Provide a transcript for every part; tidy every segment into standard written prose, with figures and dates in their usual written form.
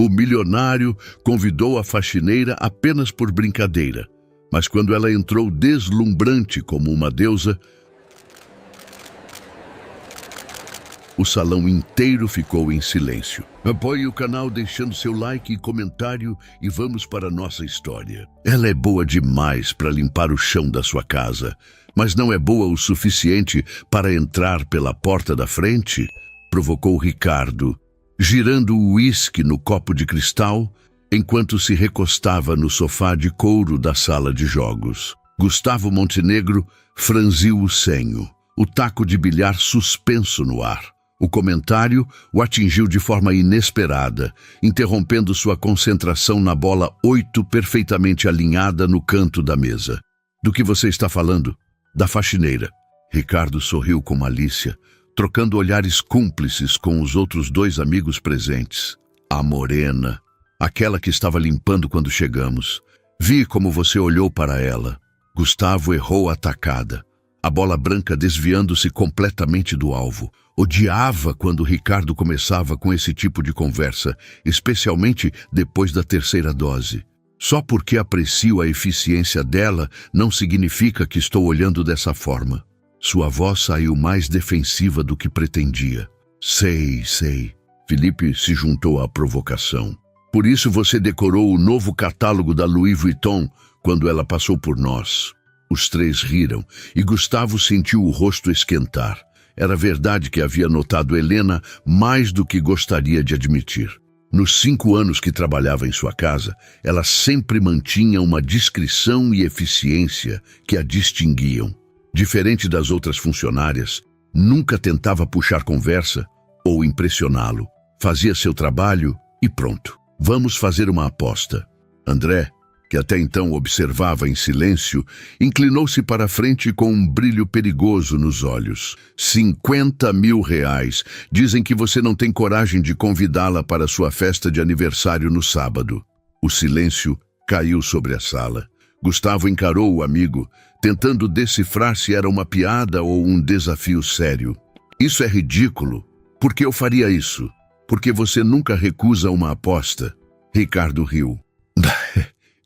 O milionário convidou a faxineira apenas por brincadeira, mas quando ela entrou deslumbrante como uma deusa, o salão inteiro ficou em silêncio. Apoie o canal deixando seu like e comentário e vamos para a nossa história. Ela é boa demais para limpar o chão da sua casa, mas não é boa o suficiente para entrar pela porta da frente? Provocou Ricardo, girando o uísque no copo de cristal, enquanto se recostava no sofá de couro da sala de jogos. Gustavo Montenegro franziu o senho, o taco de bilhar suspenso no ar. O comentário o atingiu de forma inesperada, interrompendo sua concentração na bola 8 perfeitamente alinhada no canto da mesa. Do que você está falando? Da faxineira. Ricardo sorriu com malícia, trocando olhares cúmplices com os outros 2 amigos presentes. A morena, aquela que estava limpando quando chegamos. Vi como você olhou para ela. Gustavo errou a tacada, a bola branca desviando-se completamente do alvo. Odiava quando Ricardo começava com esse tipo de conversa, especialmente depois da 3ª dose. Só porque aprecio a eficiência dela não significa que estou olhando dessa forma. Sua voz saiu mais defensiva do que pretendia. Sei. Felipe se juntou à provocação. Por isso você decorou o novo catálogo da Louis Vuitton quando ela passou por nós. Os 3 riram e Gustavo sentiu o rosto esquentar. Era verdade que havia notado Helena mais do que gostaria de admitir. Nos 5 anos que trabalhava em sua casa, ela sempre mantinha uma discrição e eficiência que a distinguiam. Diferente das outras funcionárias, nunca tentava puxar conversa ou impressioná-lo. Fazia seu trabalho e pronto. Vamos fazer uma aposta. André, que até então observava em silêncio, inclinou-se para a frente com um brilho perigoso nos olhos. 50 mil reais. Dizem que você não tem coragem de convidá-la para sua festa de aniversário no sábado. O silêncio caiu sobre a sala. Gustavo encarou o amigo, tentando decifrar se era uma piada ou um desafio sério. Isso é ridículo. Por que eu faria isso? Porque você nunca recusa uma aposta. Ricardo riu.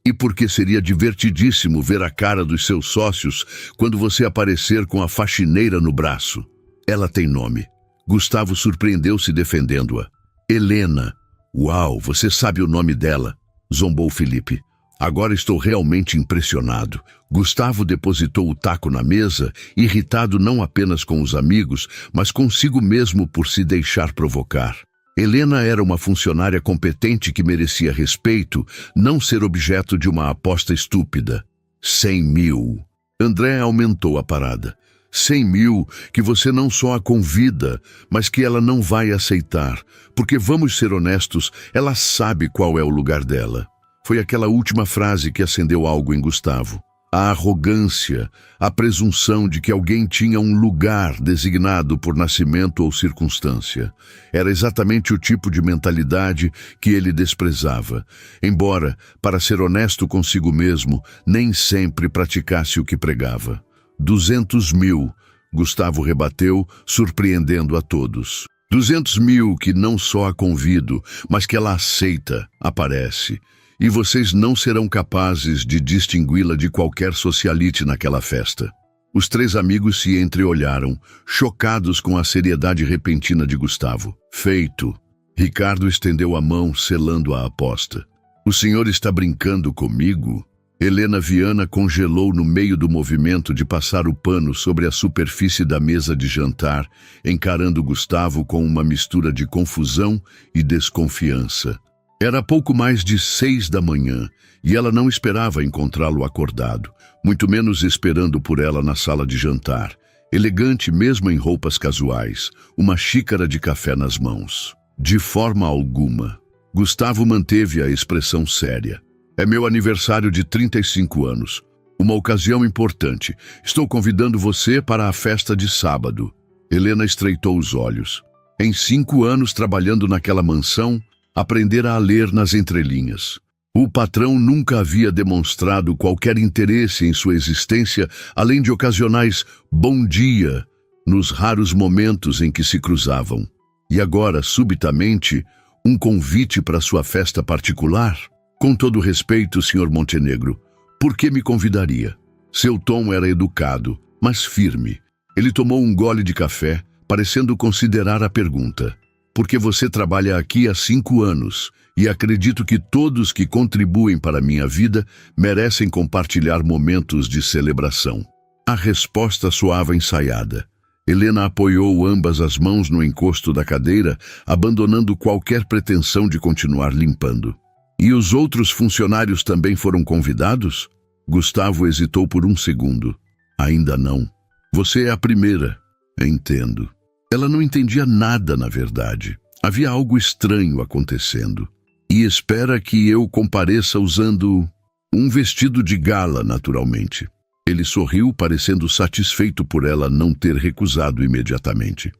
E porque seria divertidíssimo ver a cara dos seus sócios quando você aparecer com a faxineira no braço. Ela tem nome. Gustavo surpreendeu-se defendendo-a. Helena. Uau, você sabe o nome dela, zombou Felipe. Agora estou realmente impressionado. Gustavo depositou o taco na mesa, irritado não apenas com os amigos, mas consigo mesmo por se deixar provocar. Helena era uma funcionária competente que merecia respeito, não ser objeto de uma aposta estúpida. 100 mil. André aumentou a parada. 100 mil que você não só a convida, mas que ela não vai aceitar. Porque, vamos ser honestos, ela sabe qual é o lugar dela. Foi aquela última frase que acendeu algo em Gustavo. A arrogância, a presunção de que alguém tinha um lugar designado por nascimento ou circunstância. Era exatamente o tipo de mentalidade que ele desprezava, embora, para ser honesto consigo mesmo, nem sempre praticasse o que pregava. 200 mil, Gustavo rebateu, surpreendendo a todos. 200 mil que não só a convido, mas que ela aceita, aparece. E vocês não serão capazes de distingui-la de qualquer socialite naquela festa. Os 3 amigos se entreolharam, chocados com a seriedade repentina de Gustavo. Feito. Ricardo estendeu a mão, selando a aposta. O senhor está brincando comigo? Helena Viana congelou no meio do movimento de passar o pano sobre a superfície da mesa de jantar, encarando Gustavo com uma mistura de confusão e desconfiança. Era pouco mais de 6 da manhã e ela não esperava encontrá-lo acordado, muito menos esperando por ela na sala de jantar, elegante mesmo em roupas casuais, uma xícara de café nas mãos. De forma alguma. Gustavo manteve a expressão séria. É meu aniversário de 35 anos. Uma ocasião importante. Estou convidando você para a festa de sábado. Helena estreitou os olhos. Em 5 anos trabalhando naquela mansão, aprendera a ler nas entrelinhas. O patrão nunca havia demonstrado qualquer interesse em sua existência, além de ocasionais bom dia, nos raros momentos em que se cruzavam. E agora, subitamente, Um convite para sua festa particular? Com todo respeito, Sr. Montenegro, por que me convidaria? Seu tom era educado, mas firme. Ele tomou um gole de café, parecendo considerar a pergunta. Porque você trabalha aqui há 5 anos, e acredito que todos que contribuem para a minha vida merecem compartilhar momentos de celebração. A resposta soava ensaiada. Helena apoiou ambas as mãos no encosto da cadeira, abandonando qualquer pretensão de continuar limpando. E os outros funcionários também foram convidados? Gustavo hesitou por um segundo. Ainda não. Você é a primeira. Entendo. Ela não entendia nada, na verdade. Havia algo estranho acontecendo. E espera que eu compareça usando um vestido de gala, naturalmente. Ele sorriu, parecendo satisfeito por ela não ter recusado imediatamente.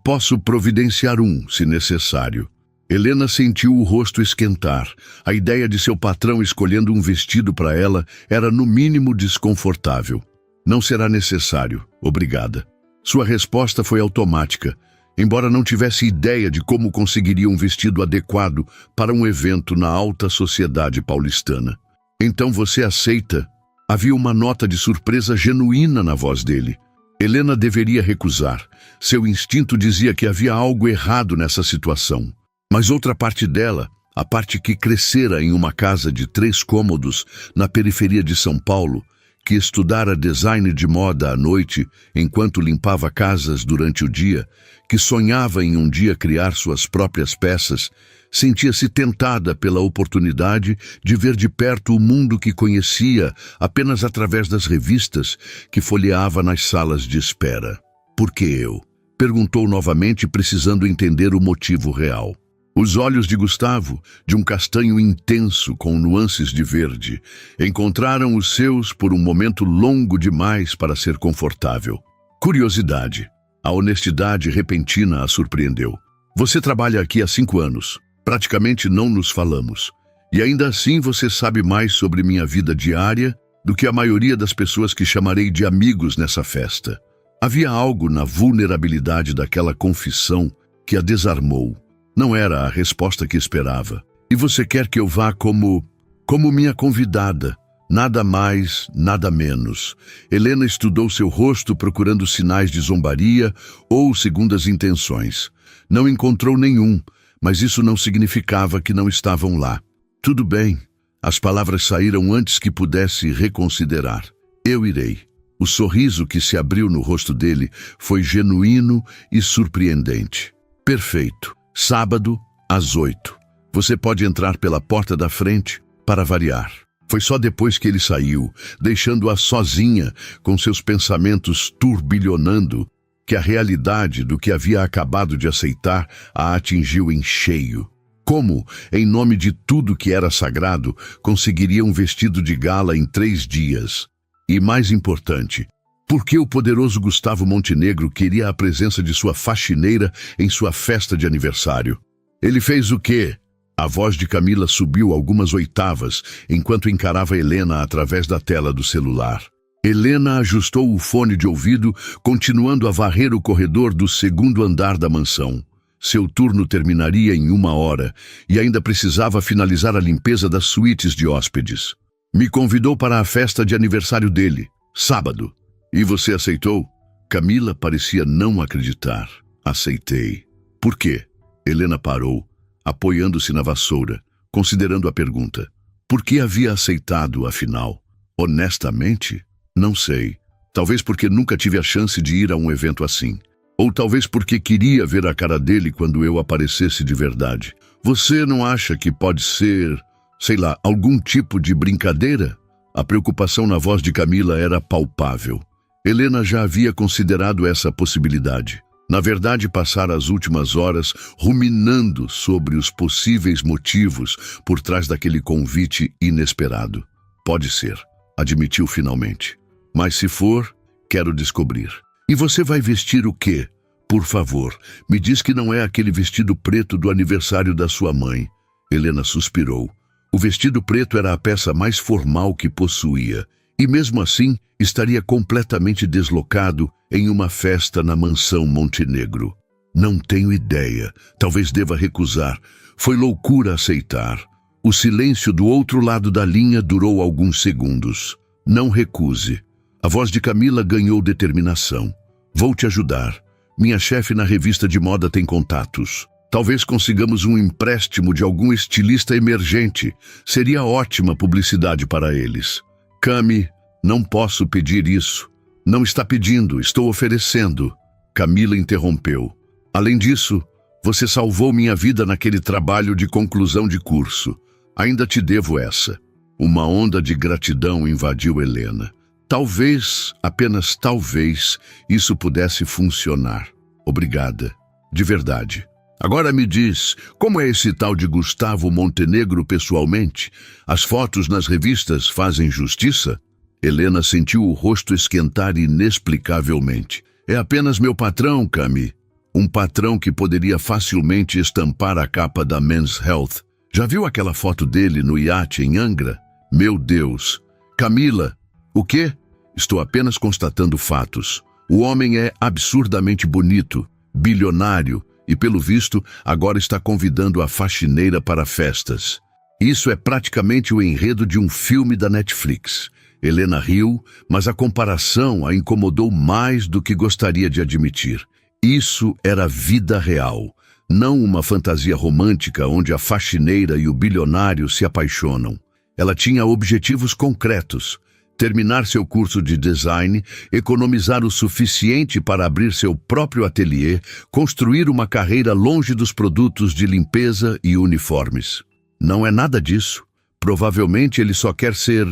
Posso providenciar se necessário. Helena sentiu o rosto esquentar. A ideia de seu patrão escolhendo um vestido para ela era no mínimo desconfortável. Não será necessário, obrigada. Sua resposta foi automática, embora não tivesse ideia de como conseguiria um vestido adequado para um evento na alta sociedade paulistana. Então você aceita? Havia uma nota de surpresa genuína na voz dele. Helena deveria recusar. Seu instinto dizia que havia algo errado nessa situação. Mas outra parte dela, a parte que crescera em uma casa de 3 cômodos na periferia de São Paulo, que estudara design de moda à noite enquanto limpava casas durante o dia, que sonhava em um dia criar suas próprias peças, sentia-se tentada pela oportunidade de ver de perto o mundo que conhecia apenas através das revistas que folheava nas salas de espera. Por que eu? Perguntou novamente, precisando entender o motivo real. Os olhos de Gustavo, de um castanho intenso com nuances de verde, encontraram os seus por um momento longo demais para ser confortável. Curiosidade. A honestidade repentina a surpreendeu. Você trabalha aqui há 5 anos. Praticamente não nos falamos. E ainda assim você sabe mais sobre minha vida diária do que a maioria das pessoas que chamarei de amigos nessa festa. Havia algo na vulnerabilidade daquela confissão que a desarmou. Não era a resposta que esperava. E você quer que eu vá como minha convidada. Nada mais, nada menos. Helena estudou seu rosto procurando sinais de zombaria ou segundas intenções. Não encontrou nenhum, mas isso não significava que não estavam lá. Tudo bem. As palavras saíram antes que pudesse reconsiderar. Eu irei. O sorriso que se abriu no rosto dele foi genuíno e surpreendente. Perfeito. Sábado, às 8. Você pode entrar pela porta da frente, para variar. Foi só depois que ele saiu, deixando-a sozinha, com seus pensamentos turbilhonando, que a realidade do que havia acabado de aceitar a atingiu em cheio. Como, em nome de tudo que era sagrado, conseguiria um vestido de gala em 3 dias? E mais importante, por que o poderoso Gustavo Montenegro queria a presença de sua faxineira em sua festa de aniversário? Ele fez o quê? A voz de Camila subiu algumas oitavas enquanto encarava Helena através da tela do celular. Helena ajustou o fone de ouvido, continuando a varrer o corredor do 2º andar da mansão. Seu turno terminaria em 1 hora e ainda precisava finalizar a limpeza das suítes de hóspedes. Me convidou para a festa de aniversário dele, sábado. E você aceitou? Camila parecia não acreditar. Aceitei. Por quê? Helena parou, apoiando-se na vassoura, considerando a pergunta. Por que havia aceitado, afinal? Honestamente? Não sei. Talvez porque nunca tive a chance de ir a um evento assim. Ou talvez porque queria ver a cara dele quando eu aparecesse de verdade. Você não acha que pode ser, sei lá, algum tipo de brincadeira? A preocupação na voz de Camila era palpável. Helena já havia considerado essa possibilidade. Na verdade, passara as últimas horas ruminando sobre os possíveis motivos por trás daquele convite inesperado. Pode ser, admitiu finalmente. Mas se for, quero descobrir. E você vai vestir o quê? Por favor, me diz que não é aquele vestido preto do aniversário da sua mãe. Helena suspirou. O vestido preto era a peça mais formal que possuía. E mesmo assim, estaria completamente deslocado em uma festa na mansão Montenegro. Não tenho ideia. Talvez deva recusar. Foi loucura aceitar. O silêncio do outro lado da linha durou alguns segundos. Não recuse. A voz de Camila ganhou determinação. Vou te ajudar. Minha chefe na revista de moda tem contatos. Talvez consigamos um empréstimo de algum estilista emergente. Seria ótima publicidade para eles. Cami, não posso pedir isso. Não está pedindo, estou oferecendo. Camila interrompeu. Além disso, você salvou minha vida naquele trabalho de conclusão de curso. Ainda te devo essa. Uma onda de gratidão invadiu Helena. Talvez, apenas talvez, isso pudesse funcionar. Obrigada. De verdade. Agora me diz, como é esse tal de Gustavo Montenegro pessoalmente? As fotos nas revistas fazem justiça? Helena sentiu o rosto esquentar inexplicavelmente. É apenas meu patrão, Cami. Um patrão que poderia facilmente estampar a capa da Men's Health. Já viu aquela foto dele no iate em Angra? Meu Deus. Camila, o quê? Estou apenas constatando fatos. O homem é absurdamente bonito, bilionário e, pelo visto, agora está convidando a faxineira para festas. Isso é praticamente o enredo de um filme da Netflix. Helena riu, mas a comparação a incomodou mais do que gostaria de admitir. Isso era vida real, não uma fantasia romântica onde a faxineira e o bilionário se apaixonam. Ela tinha objetivos concretos: terminar seu curso de design, economizar o suficiente para abrir seu próprio ateliê, construir uma carreira longe dos produtos de limpeza e uniformes. Não é nada disso. Provavelmente ele só quer ser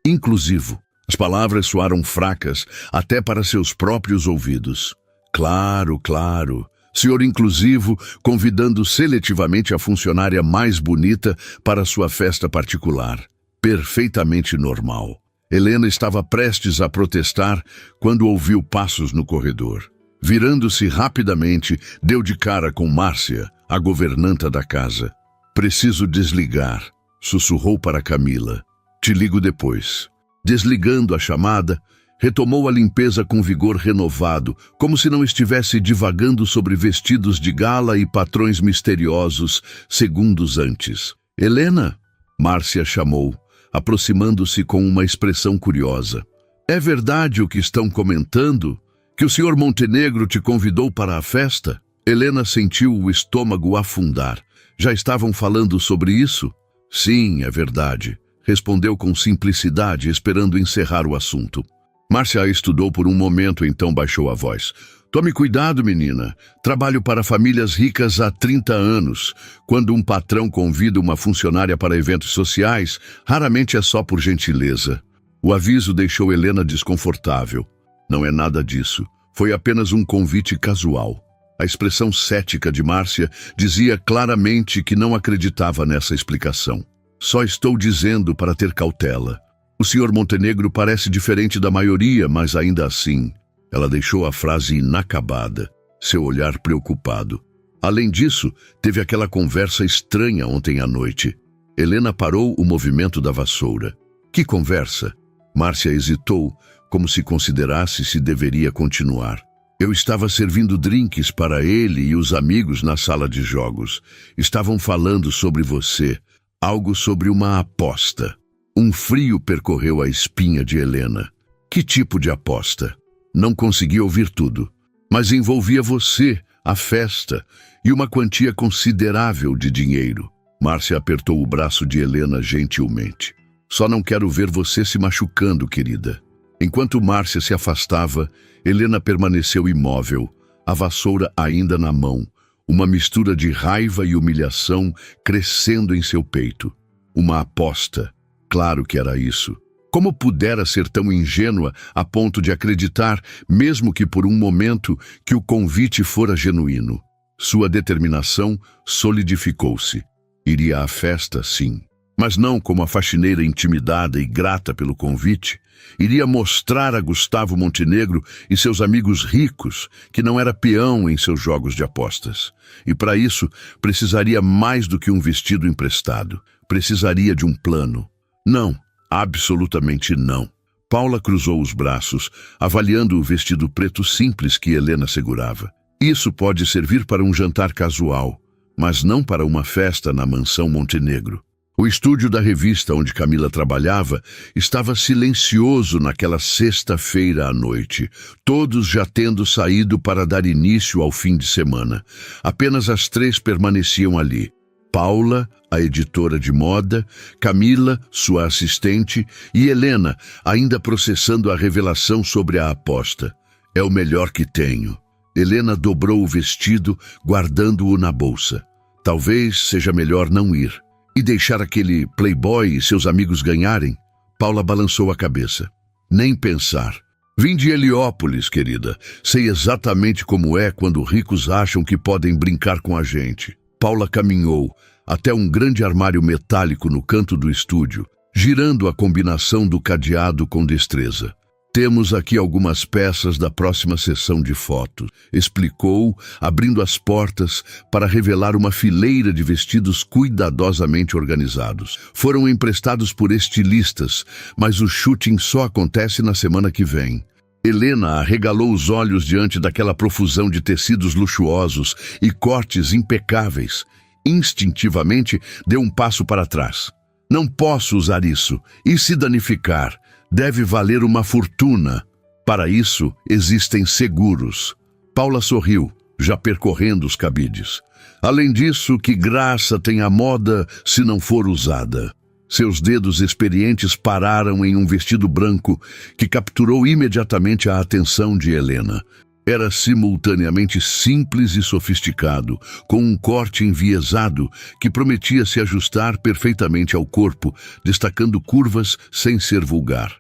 inclusivo. As palavras soaram fracas até para seus próprios ouvidos. Claro, claro. Senhor inclusivo, convidando seletivamente a funcionária mais bonita para sua festa particular. Perfeitamente normal. Helena estava prestes a protestar quando ouviu passos no corredor. Virando-se rapidamente, deu de cara com Márcia, a governanta da casa. Preciso desligar, sussurrou para Camila. Te ligo depois. Desligando a chamada, retomou a limpeza com vigor renovado, como se não estivesse divagando sobre vestidos de gala e patrões misteriosos segundos antes. Helena? Márcia chamou, aproximando-se com uma expressão curiosa. É verdade o que estão comentando? Que o Sr. Montenegro te convidou para a festa? Helena sentiu o estômago afundar. Já estavam falando sobre isso? Sim, é verdade, respondeu com simplicidade, esperando encerrar o assunto. Márcia a estudou por um momento, então baixou a voz. Tome cuidado, menina. Trabalho para famílias ricas há 30 anos. Quando um patrão convida uma funcionária para eventos sociais, raramente é só por gentileza. O aviso deixou Helena desconfortável. Não é nada disso. Foi apenas um convite casual. A expressão cética de Márcia dizia claramente que não acreditava nessa explicação. Só estou dizendo para ter cautela. O Sr. Montenegro parece diferente da maioria, mas ainda assim... Ela deixou a frase inacabada, seu olhar preocupado. Além disso, teve aquela conversa estranha ontem à noite. Helena parou o movimento da vassoura. Que conversa? Márcia hesitou, como se considerasse se deveria continuar. Eu estava servindo drinks para ele e os amigos na sala de jogos. Estavam falando sobre você, algo sobre uma aposta. Um frio percorreu a espinha de Helena. Que tipo de aposta? Não consegui ouvir tudo, mas envolvia você, a festa e uma quantia considerável de dinheiro. Márcia apertou o braço de Helena gentilmente. Só não quero ver você se machucando, querida. Enquanto Márcia se afastava, Helena permaneceu imóvel, a vassoura ainda na mão, uma mistura de raiva e humilhação crescendo em seu peito. Uma aposta. Claro que era isso. Como pudera ser tão ingênua a ponto de acreditar, mesmo que por um momento, que o convite fora genuíno? Sua determinação solidificou-se. Iria à festa, sim. Mas não como a faxineira intimidada e grata pelo convite. Iria mostrar a Gustavo Montenegro e seus amigos ricos que não era peão em seus jogos de apostas. E para isso, precisaria mais do que um vestido emprestado. Precisaria de um plano. Não. Absolutamente não. Paula cruzou os braços, avaliando o vestido preto simples que Helena segurava. Isso pode servir para um jantar casual. mas não para uma festa na mansão Montenegro. O estúdio da revista onde Camila trabalhava estava silencioso naquela sexta-feira à noite, todos já tendo saído para dar início ao fim de semana. Apenas as três permaneciam ali. Paula, a editora de moda, Camila, sua assistente, e Helena, ainda processando a revelação sobre a aposta. É o melhor que tenho. Helena dobrou o vestido, guardando-o na bolsa. Talvez seja melhor não ir. E deixar aquele playboy e seus amigos ganharem? Paula balançou a cabeça. Nem pensar. Vim de Heliópolis, querida. Sei exatamente como é quando ricos acham que podem brincar com a gente. Paula caminhou até um grande armário metálico no canto do estúdio, girando a combinação do cadeado com destreza. Temos aqui algumas peças da próxima sessão de fotos, explicou, abrindo as portas para revelar uma fileira de vestidos cuidadosamente organizados. Foram emprestados por estilistas, mas o shooting só acontece na semana que vem. Helena arregalou os olhos diante daquela profusão de tecidos luxuosos e cortes impecáveis. Instintivamente, deu um passo para trás. Não posso usar isso. E se danificar? Deve valer uma fortuna. Para isso, existem seguros. Paula sorriu, já percorrendo os cabides. Além disso, que graça tem a moda se não for usada? Seus dedos experientes pararam em um vestido branco que capturou imediatamente a atenção de Helena. Era simultaneamente simples e sofisticado, com um corte enviesado que prometia se ajustar perfeitamente ao corpo, destacando curvas sem ser vulgar.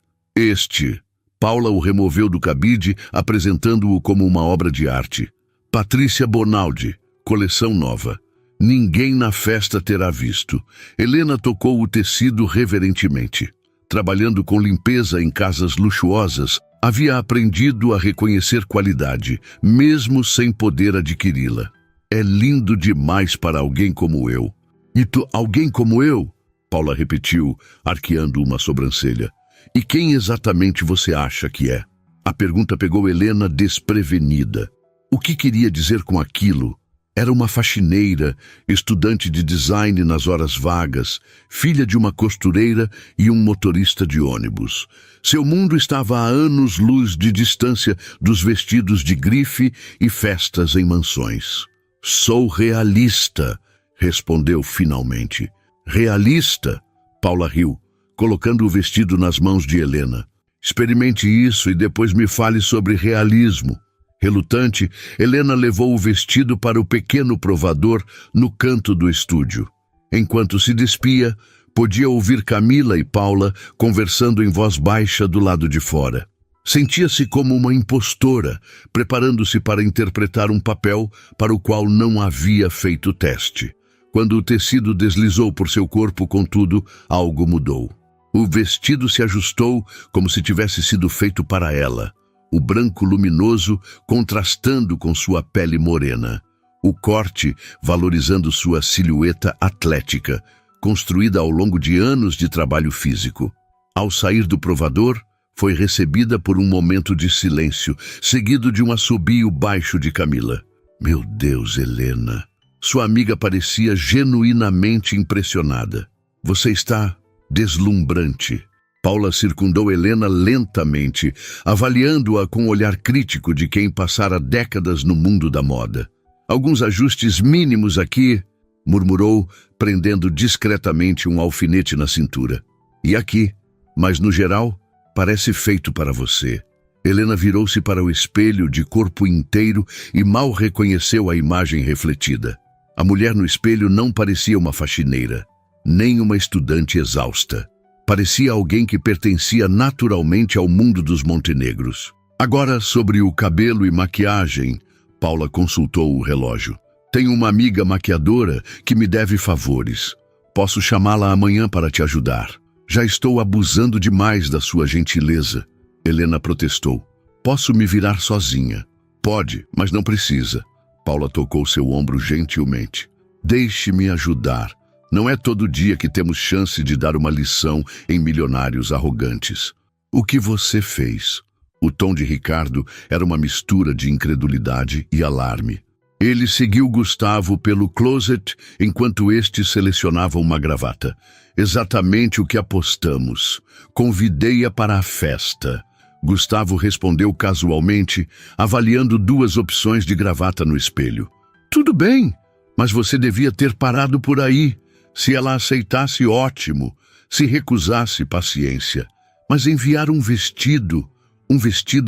Paula o removeu do cabide, apresentando-o como uma obra de arte. Patrícia Bonaldi, coleção nova. Ninguém na festa terá visto. Helena tocou o tecido reverentemente. Trabalhando com limpeza em casas luxuosas, havia aprendido a reconhecer qualidade, mesmo sem poder adquiri-la. É lindo demais para alguém como eu. E tu, alguém como eu? Paula repetiu, arqueando uma sobrancelha. E quem exatamente você acha que é? A pergunta pegou Helena desprevenida. O que queria dizer com aquilo? Era uma faxineira, estudante de design nas horas vagas, filha de uma costureira e um motorista de ônibus. Seu mundo estava a anos-luz de distância dos vestidos de grife e festas em mansões. Sou realista, respondeu finalmente. Realista? Paula riu, colocando o vestido nas mãos de Helena. Experimente isso e depois me fale sobre realismo. Relutante, Helena levou o vestido para o pequeno provador no canto do estúdio. Enquanto se despia, podia ouvir Camila e Paula conversando em voz baixa do lado de fora. Sentia-se como uma impostora, preparando-se para interpretar um papel para o qual não havia feito teste. Quando o tecido deslizou por seu corpo, contudo, algo mudou. O vestido se ajustou como se tivesse sido feito para ela. O branco luminoso contrastando com sua pele morena. O corte valorizando sua silhueta atlética, construída ao longo de anos de trabalho físico. Ao sair do provador, foi recebida por um momento de silêncio, seguido de um assobio baixo de Camila. Meu Deus, Helena! Sua amiga parecia genuinamente impressionada. Você está deslumbrante. Paula circundou Helena lentamente, avaliando-a com o olhar crítico de quem passara décadas no mundo da moda. Alguns ajustes mínimos aqui, murmurou, prendendo discretamente um alfinete na cintura. E aqui, mas no geral, parece feito para você. Helena virou-se para o espelho de corpo inteiro e mal reconheceu a imagem refletida. A mulher no espelho não parecia uma faxineira, nem uma estudante exausta. Parecia alguém que pertencia naturalmente ao mundo dos Montenegros. Agora, sobre o cabelo e maquiagem, Paula consultou o relógio. Tenho uma amiga maquiadora que me deve favores. Posso chamá-la amanhã para te ajudar. Já estou abusando demais da sua gentileza. Helena protestou. Posso me virar sozinha. Pode, mas não precisa. Paula tocou seu ombro gentilmente. Deixe-me ajudar. Não é todo dia que temos chance de dar uma lição em milionários arrogantes. O que você fez? O tom de Ricardo era uma mistura de incredulidade e alarme. Ele seguiu Gustavo pelo closet enquanto este selecionava uma gravata. Exatamente o que apostamos. Convidei-a para a festa. Gustavo respondeu casualmente, avaliando duas opções de gravata no espelho. Tudo bem, mas você devia ter parado por aí. Se ela aceitasse, ótimo. Se recusasse, paciência. Mas enviar um vestido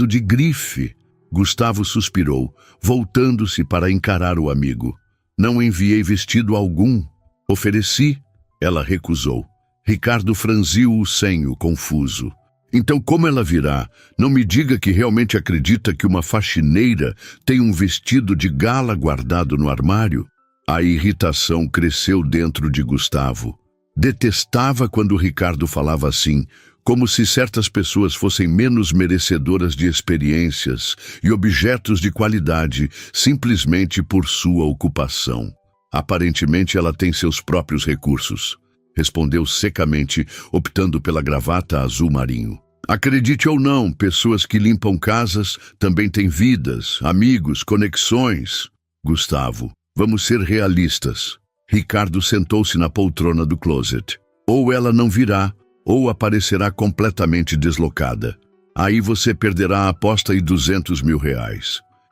de grife. Gustavo suspirou, voltando-se para encarar o amigo. Não enviei vestido algum. Ofereci. Ela recusou. Ricardo franziu o senho, confuso. Então como ela virá? Não me diga que realmente acredita que uma faxineira tem um vestido de gala guardado no armário? A irritação cresceu dentro de Gustavo. Detestava quando Ricardo falava assim, como se certas pessoas fossem menos merecedoras de experiências e objetos de qualidade simplesmente por sua ocupação. Aparentemente ela tem seus próprios recursos, respondeu secamente, optando pela gravata azul marinho. Acredite ou não, pessoas que limpam casas também têm vidas, amigos, conexões. Gustavo, vamos ser realistas. Ricardo sentou-se na poltrona do closet. Ou ela não virá, ou aparecerá completamente deslocada. Aí você perderá a aposta e R$200 mil.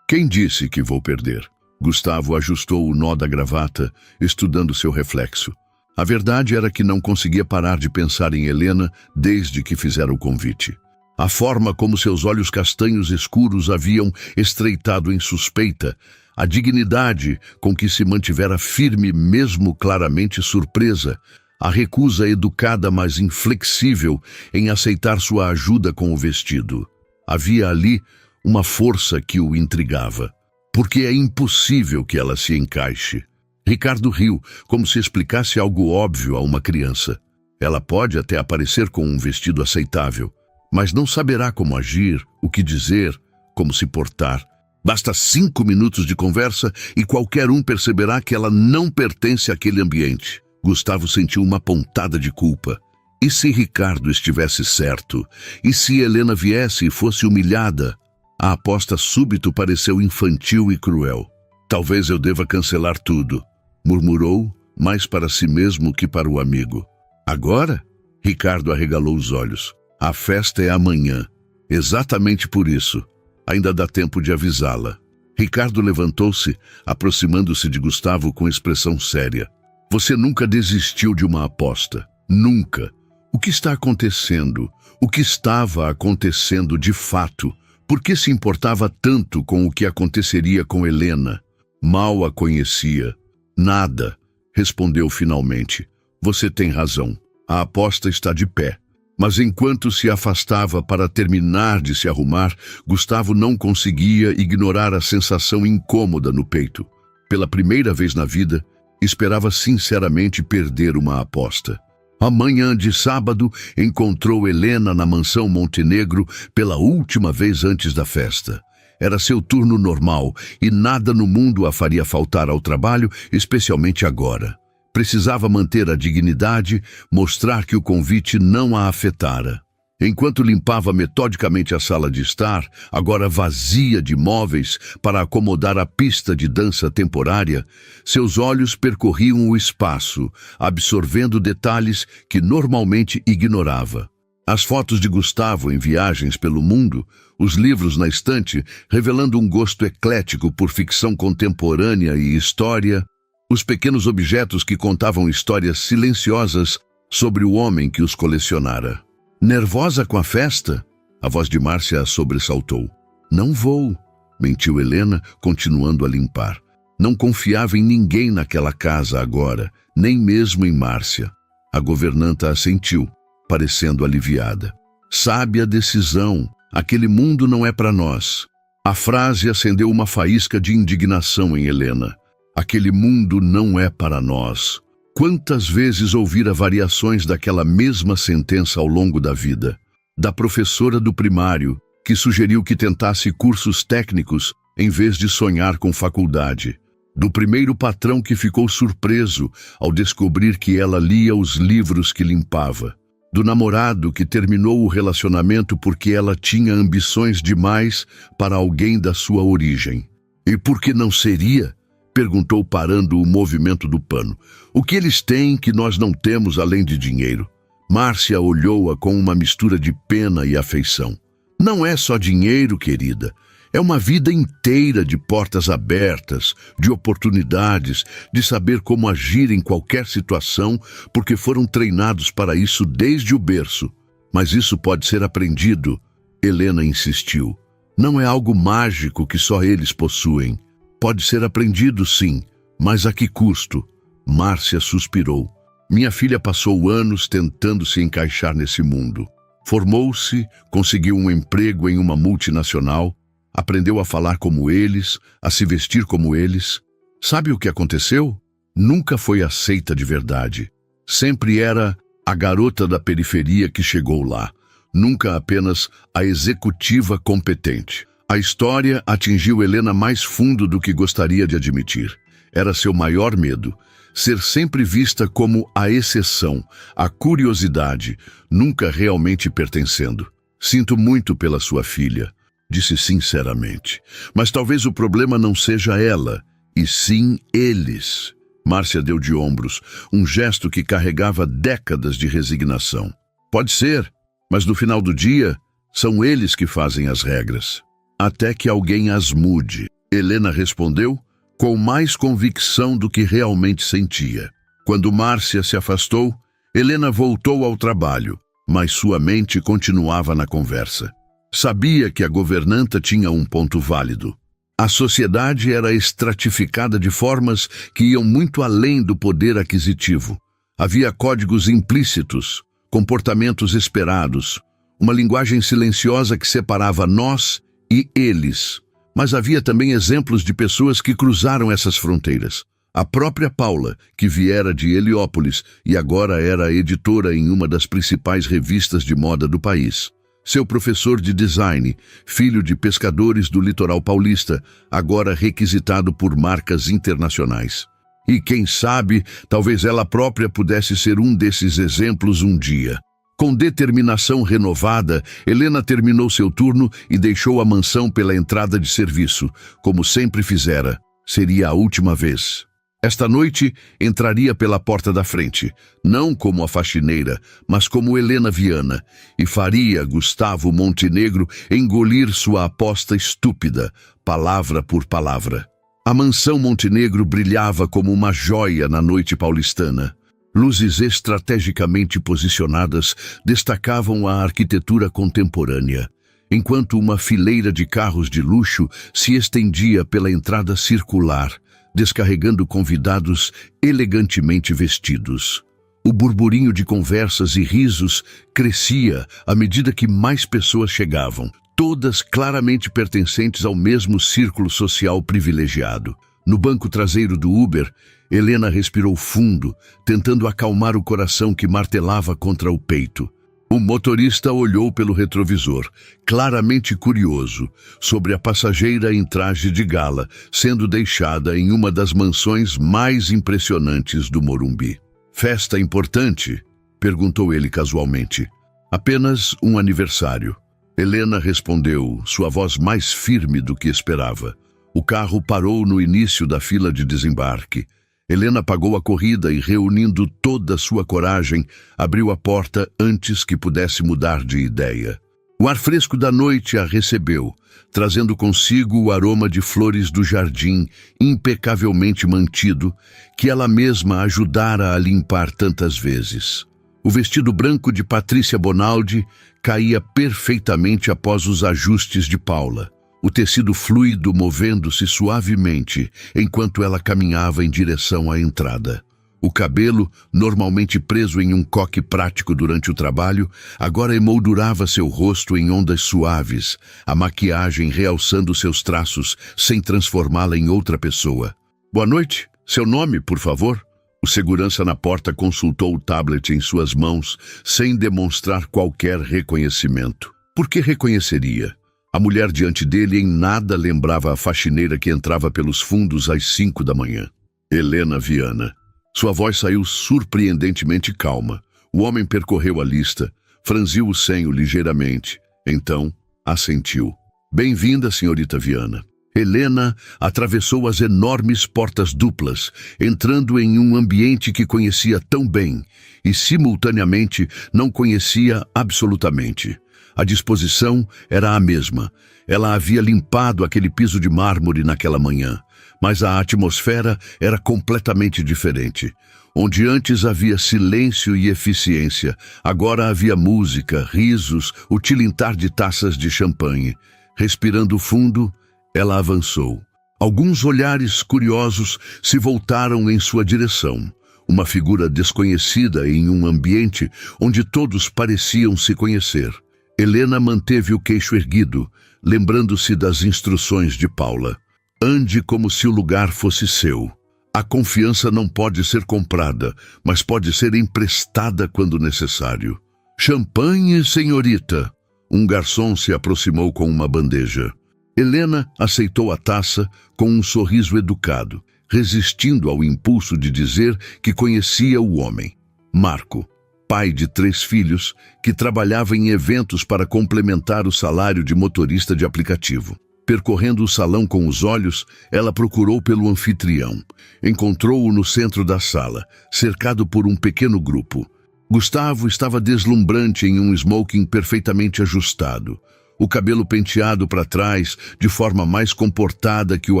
Quem disse que vou perder? Gustavo ajustou o nó da gravata, estudando seu reflexo. A verdade era que não conseguia parar de pensar em Helena desde que fizera o convite. A forma como seus olhos castanhos escuros haviam estreitado em suspeita, a dignidade com que se mantivera firme mesmo claramente surpresa, a recusa educada mas inflexível em aceitar sua ajuda com o vestido. Havia ali uma força que o intrigava. Porque é impossível que ela se encaixe. Ricardo riu, como se explicasse algo óbvio a uma criança. Ela pode até aparecer com um vestido aceitável, mas não saberá como agir, o que dizer, como se portar. Basta 5 minutos de conversa e qualquer um perceberá que ela não pertence àquele ambiente. Gustavo sentiu uma pontada de culpa. E se Ricardo estivesse certo? E se Helena viesse e fosse humilhada? A aposta súbito pareceu infantil e cruel. Talvez eu deva cancelar tudo, murmurou, mais para si mesmo que para o amigo. Agora? Ricardo arregalou os olhos. A festa é amanhã. Exatamente por isso. Ainda dá tempo de avisá-la. Ricardo levantou-se, aproximando-se de Gustavo com expressão séria. Você nunca desistiu de uma aposta. Nunca. O que está acontecendo? O que estava acontecendo de fato? Por que se importava tanto com o que aconteceria com Helena? Mal a conhecia. Nada, respondeu finalmente. Você tem razão. A aposta está de pé. Mas enquanto se afastava para terminar de se arrumar, Gustavo não conseguia ignorar a sensação incômoda no peito. Pela primeira vez na vida, esperava sinceramente perder uma aposta. A manhã de sábado, encontrou Helena na mansão Montenegro pela última vez antes da festa. Era seu turno normal e nada no mundo a faria faltar ao trabalho, especialmente agora. Precisava manter a dignidade, mostrar que o convite não a afetara. Enquanto limpava metodicamente a sala de estar, agora vazia de móveis para acomodar a pista de dança temporária, seus olhos percorriam o espaço, absorvendo detalhes que normalmente ignorava. As fotos de Gustavo em viagens pelo mundo, os livros na estante, revelando um gosto eclético por ficção contemporânea e história, os pequenos objetos que contavam histórias silenciosas sobre o homem que os colecionara. Nervosa com a festa? A voz de Márcia a sobressaltou. Não vou, mentiu Helena, continuando a limpar. Não confiava em ninguém naquela casa agora, nem mesmo em Márcia. A governanta assentiu, parecendo aliviada. Sábia decisão, aquele mundo não é para nós. A frase acendeu uma faísca de indignação em Helena. Aquele mundo não é para nós. Quantas vezes ouvira variações daquela mesma sentença ao longo da vida? Da professora do primário, que sugeriu que tentasse cursos técnicos em vez de sonhar com faculdade. Do primeiro patrão que ficou surpreso ao descobrir que ela lia os livros que limpava. Do namorado que terminou o relacionamento porque ela tinha ambições demais para alguém da sua origem. E por que não seria? Perguntou, parando o movimento do pano. O que eles têm que nós não temos além de dinheiro? Márcia olhou-a com uma mistura de pena e afeição. Não é só dinheiro, querida. É uma vida inteira de portas abertas, de oportunidades, de saber como agir em qualquer situação, porque foram treinados para isso desde o berço. Mas isso pode ser aprendido, Helena insistiu. Não é algo mágico que só eles possuem. Pode ser aprendido, sim, mas a que custo? Márcia suspirou. Minha filha passou anos tentando se encaixar nesse mundo. Formou-se, conseguiu um emprego em uma multinacional, aprendeu a falar como eles, a se vestir como eles. Sabe o que aconteceu? Nunca foi aceita de verdade. Sempre era a garota da periferia que chegou lá, nunca apenas a executiva competente. A história atingiu Helena mais fundo do que gostaria de admitir. Era seu maior medo, ser sempre vista como a exceção, a curiosidade, nunca realmente pertencendo. Sinto muito pela sua filha, disse sinceramente. Mas talvez o problema não seja ela, e sim eles. Márcia deu de ombros, um gesto que carregava décadas de resignação. Pode ser, mas no final do dia, são eles que fazem as regras. Até que alguém as mude. Helena respondeu com mais convicção do que realmente sentia. Quando Márcia se afastou, Helena voltou ao trabalho, mas sua mente continuava na conversa. Sabia que a governanta tinha um ponto válido. A sociedade era estratificada de formas que iam muito além do poder aquisitivo. Havia códigos implícitos, comportamentos esperados, uma linguagem silenciosa que separava nós e eles. Mas havia também exemplos de pessoas que cruzaram essas fronteiras. A própria Paula, que viera de Heliópolis e agora era editora em uma das principais revistas de moda do país. Seu professor de design, filho de pescadores do litoral paulista, agora requisitado por marcas internacionais. E quem sabe, talvez ela própria pudesse ser um desses exemplos um dia. Com determinação renovada, Helena terminou seu turno e deixou a mansão pela entrada de serviço, como sempre fizera. Seria a última vez. Esta noite, entraria pela porta da frente, não como a faxineira, mas como Helena Viana, e faria Gustavo Montenegro engolir sua aposta estúpida, palavra por palavra. A mansão Montenegro brilhava como uma joia na noite paulistana. Luzes estrategicamente posicionadas destacavam a arquitetura contemporânea, enquanto uma fileira de carros de luxo se estendia pela entrada circular, descarregando convidados elegantemente vestidos. O burburinho de conversas e risos crescia à medida que mais pessoas chegavam, todas claramente pertencentes ao mesmo círculo social privilegiado. No banco traseiro do Uber, Helena respirou fundo, tentando acalmar o coração que martelava contra o peito. O motorista olhou pelo retrovisor, claramente curioso, sobre a passageira em traje de gala, sendo deixada em uma das mansões mais impressionantes do Morumbi. Festa importante? Perguntou ele casualmente. Apenas um aniversário. Helena respondeu, sua voz mais firme do que esperava. O carro parou no início da fila de desembarque. Helena pagou a corrida e, reunindo toda a sua coragem, abriu a porta antes que pudesse mudar de ideia. O ar fresco da noite a recebeu, trazendo consigo o aroma de flores do jardim, impecavelmente mantido, que ela mesma ajudara a limpar tantas vezes. O vestido branco de Patrícia Bonaldi caía perfeitamente após os ajustes de Paula. O tecido fluido movendo-se suavemente enquanto ela caminhava em direção à entrada. O cabelo, normalmente preso em um coque prático durante o trabalho, agora emoldurava seu rosto em ondas suaves, a maquiagem realçando seus traços sem transformá-la em outra pessoa. Boa noite. Seu nome, por favor? O segurança na porta consultou o tablet em suas mãos, sem demonstrar qualquer reconhecimento. Por que reconheceria? A mulher diante dele em nada lembrava a faxineira que entrava pelos fundos às 5 da manhã. Helena Viana. Sua voz saiu surpreendentemente calma. O homem percorreu a lista, franziu o senho ligeiramente. Então, assentiu. Bem-vinda, senhorita Viana. Helena atravessou as enormes portas duplas, entrando em um ambiente que conhecia tão bem e, simultaneamente, não conhecia absolutamente. A disposição era a mesma. Ela havia limpado aquele piso de mármore naquela manhã, mas a atmosfera era completamente diferente. Onde antes havia silêncio e eficiência, agora havia música, risos, o tilintar de taças de champanhe. Respirando fundo, ela avançou. Alguns olhares curiosos se voltaram em sua direção. Uma figura desconhecida em um ambiente onde todos pareciam se conhecer. Helena manteve o queixo erguido, lembrando-se das instruções de Paula. Ande como se o lugar fosse seu. A confiança não pode ser comprada, mas pode ser emprestada quando necessário. Champanhe, senhorita. Um garçom se aproximou com uma bandeja. Helena aceitou a taça com um sorriso educado, resistindo ao impulso de dizer que conhecia o homem. Marco, pai de 3 filhos, que trabalhava em eventos para complementar o salário de motorista de aplicativo. Percorrendo o salão com os olhos, ela procurou pelo anfitrião. Encontrou-o no centro da sala, cercado por um pequeno grupo. Gustavo estava deslumbrante em um smoking perfeitamente ajustado, o cabelo penteado para trás de forma mais comportada que o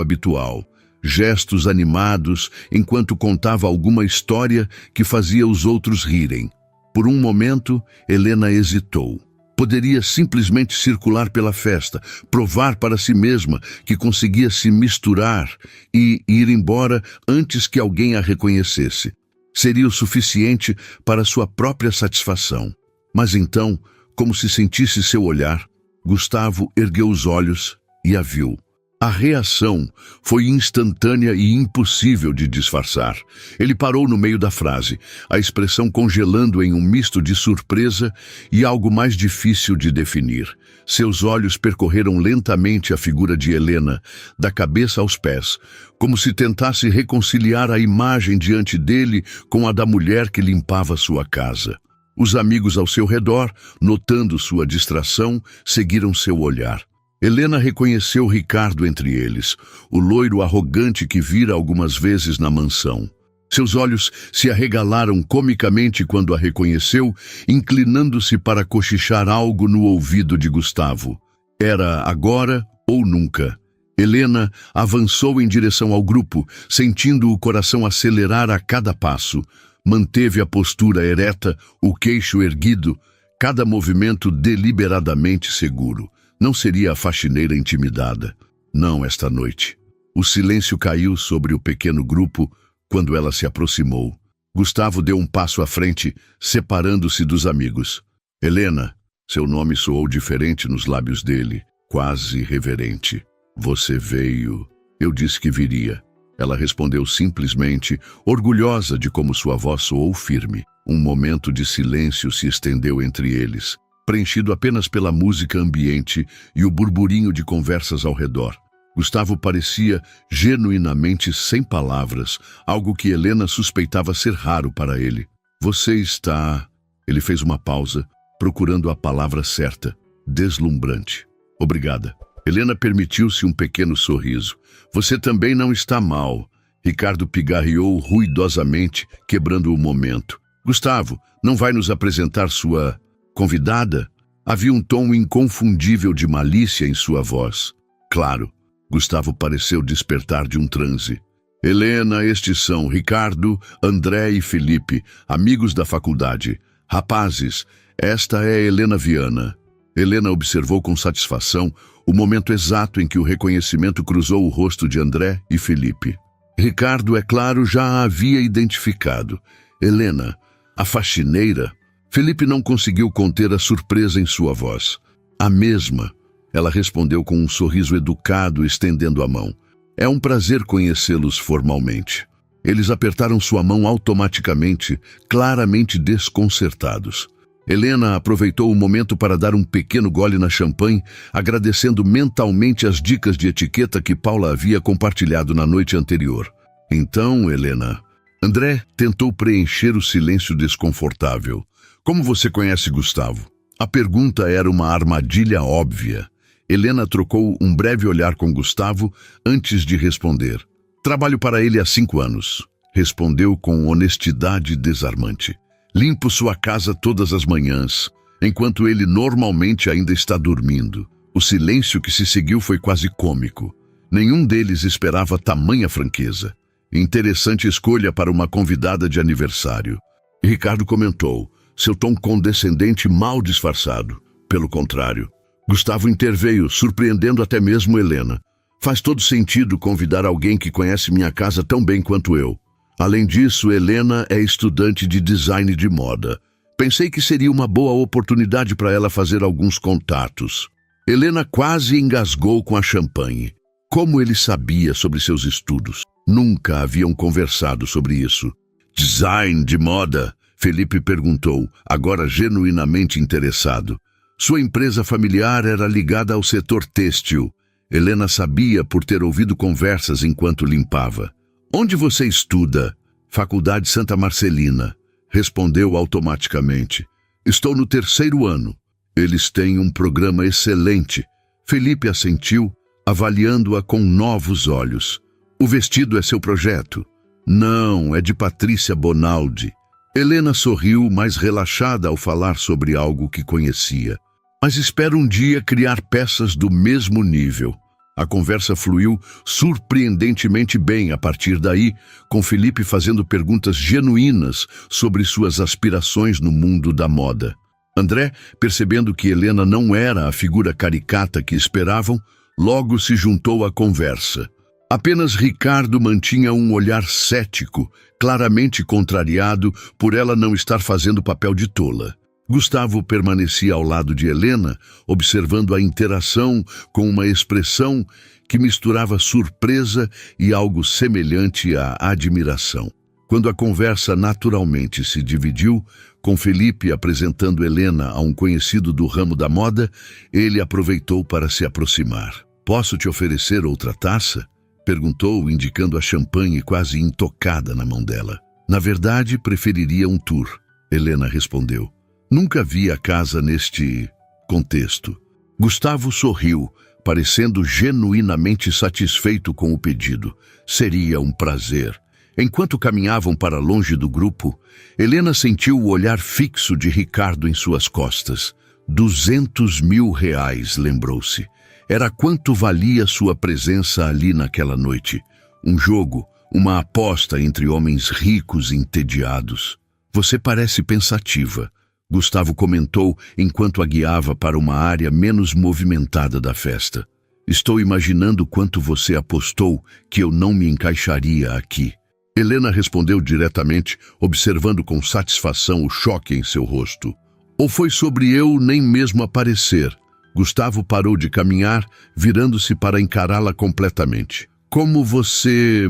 habitual. Gestos animados enquanto contava alguma história que fazia os outros rirem. Por um momento, Helena hesitou. Poderia simplesmente circular pela festa, provar para si mesma que conseguia se misturar e ir embora antes que alguém a reconhecesse. Seria o suficiente para sua própria satisfação. Mas então, como se sentisse seu olhar, Gustavo ergueu os olhos e a viu. A reação foi instantânea e impossível de disfarçar. Ele parou no meio da frase, a expressão congelando em um misto de surpresa e algo mais difícil de definir. Seus olhos percorreram lentamente a figura de Helena, da cabeça aos pés, como se tentasse reconciliar a imagem diante dele com a da mulher que limpava sua casa. Os amigos ao seu redor, notando sua distração, seguiram seu olhar. Helena reconheceu Ricardo entre eles, o loiro arrogante que vira algumas vezes na mansão. Seus olhos se arregalaram comicamente quando a reconheceu, inclinando-se para cochichar algo no ouvido de Gustavo. Era agora ou nunca. Helena avançou em direção ao grupo, sentindo o coração acelerar a cada passo. Manteve a postura ereta, o queixo erguido, cada movimento deliberadamente seguro. Não seria a faxineira intimidada. Não esta noite. O silêncio caiu sobre o pequeno grupo quando ela se aproximou. Gustavo deu um passo à frente, separando-se dos amigos. Helena, seu nome soou diferente nos lábios dele, quase reverente. Você veio. Eu disse que viria. Ela respondeu simplesmente, orgulhosa de como sua voz soou firme. Um momento de silêncio se estendeu entre eles, preenchido apenas pela música ambiente e o burburinho de conversas ao redor. Gustavo parecia genuinamente sem palavras, algo que Helena suspeitava ser raro para ele. Você está... Ele fez uma pausa, procurando a palavra certa. Deslumbrante. Obrigada. Helena permitiu-se um pequeno sorriso. Você também não está mal. Ricardo pigarreou ruidosamente, quebrando o momento. Gustavo, não vai nos apresentar sua... convidada? Havia um tom inconfundível de malícia em sua voz. Claro, Gustavo pareceu despertar de um transe. Helena, estes são Ricardo, André e Felipe, amigos da faculdade. Rapazes, esta é Helena Viana. Helena observou com satisfação o momento exato em que o reconhecimento cruzou o rosto de André e Felipe. Ricardo, é claro, já a havia identificado. Helena, a faxineira... Felipe não conseguiu conter a surpresa em sua voz. A mesma. Ela respondeu com um sorriso educado, estendendo a mão. É um prazer conhecê-los formalmente. Eles apertaram sua mão automaticamente, claramente desconcertados. Helena aproveitou o momento para dar um pequeno gole na champanhe, agradecendo mentalmente as dicas de etiqueta que Paula havia compartilhado na noite anterior. Então, Helena... André tentou preencher o silêncio desconfortável. Como você conhece Gustavo? A pergunta era uma armadilha óbvia. Helena trocou um breve olhar com Gustavo antes de responder. Trabalho para ele há 5 anos, respondeu com honestidade desarmante. Limpo sua casa todas as manhãs, enquanto ele normalmente ainda está dormindo. O silêncio que se seguiu foi quase cômico. Nenhum deles esperava tamanha franqueza. Interessante escolha para uma convidada de aniversário. Ricardo comentou, seu tom condescendente mal disfarçado. Pelo contrário, Gustavo interveio, surpreendendo até mesmo Helena. Faz todo sentido convidar alguém que conhece minha casa tão bem quanto eu. Além disso, Helena é estudante de design de moda. Pensei que seria uma boa oportunidade para ela fazer alguns contatos. Helena quase engasgou com a champanhe. Como ele sabia sobre seus estudos? Nunca haviam conversado sobre isso. Design de moda? Felipe perguntou, agora genuinamente interessado. Sua empresa familiar era ligada ao setor têxtil. Helena sabia por ter ouvido conversas enquanto limpava. Onde você estuda? Faculdade Santa Marcelina. Respondeu automaticamente. Estou no 3º ano. Eles têm um programa excelente. Felipe assentiu, avaliando-a com novos olhos. O vestido é seu projeto? Não, é de Patrícia Bonaldi. Helena sorriu, mais relaxada ao falar sobre algo que conhecia. Mas espero um dia criar peças do mesmo nível. A conversa fluiu surpreendentemente bem a partir daí, com Felipe fazendo perguntas genuínas sobre suas aspirações no mundo da moda. André, percebendo que Helena não era a figura caricata que esperavam, logo se juntou à conversa. Apenas Ricardo mantinha um olhar cético, claramente contrariado por ela não estar fazendo papel de tola. Gustavo permanecia ao lado de Helena, observando a interação com uma expressão que misturava surpresa e algo semelhante à admiração. Quando a conversa naturalmente se dividiu, com Felipe apresentando Helena a um conhecido do ramo da moda, ele aproveitou para se aproximar. «Posso te oferecer outra taça?» Perguntou, indicando a champanhe quase intocada na mão dela. «Na verdade, preferiria um tour», Helena respondeu. Nunca vi a casa neste contexto. Gustavo sorriu, parecendo genuinamente satisfeito com o pedido. Seria um prazer. Enquanto caminhavam para longe do grupo, Helena sentiu o olhar fixo de Ricardo em suas costas. 200 mil reais, lembrou-se. Era quanto valia sua presença ali naquela noite. Um jogo, uma aposta entre homens ricos e entediados. Você parece pensativa, Gustavo comentou enquanto a guiava para uma área menos movimentada da festa. Estou imaginando quanto você apostou que eu não me encaixaria aqui. Helena respondeu diretamente, observando com satisfação o choque em seu rosto. Ou foi sobre eu nem mesmo aparecer? Gustavo parou de caminhar, virando-se para encará-la completamente. Como você...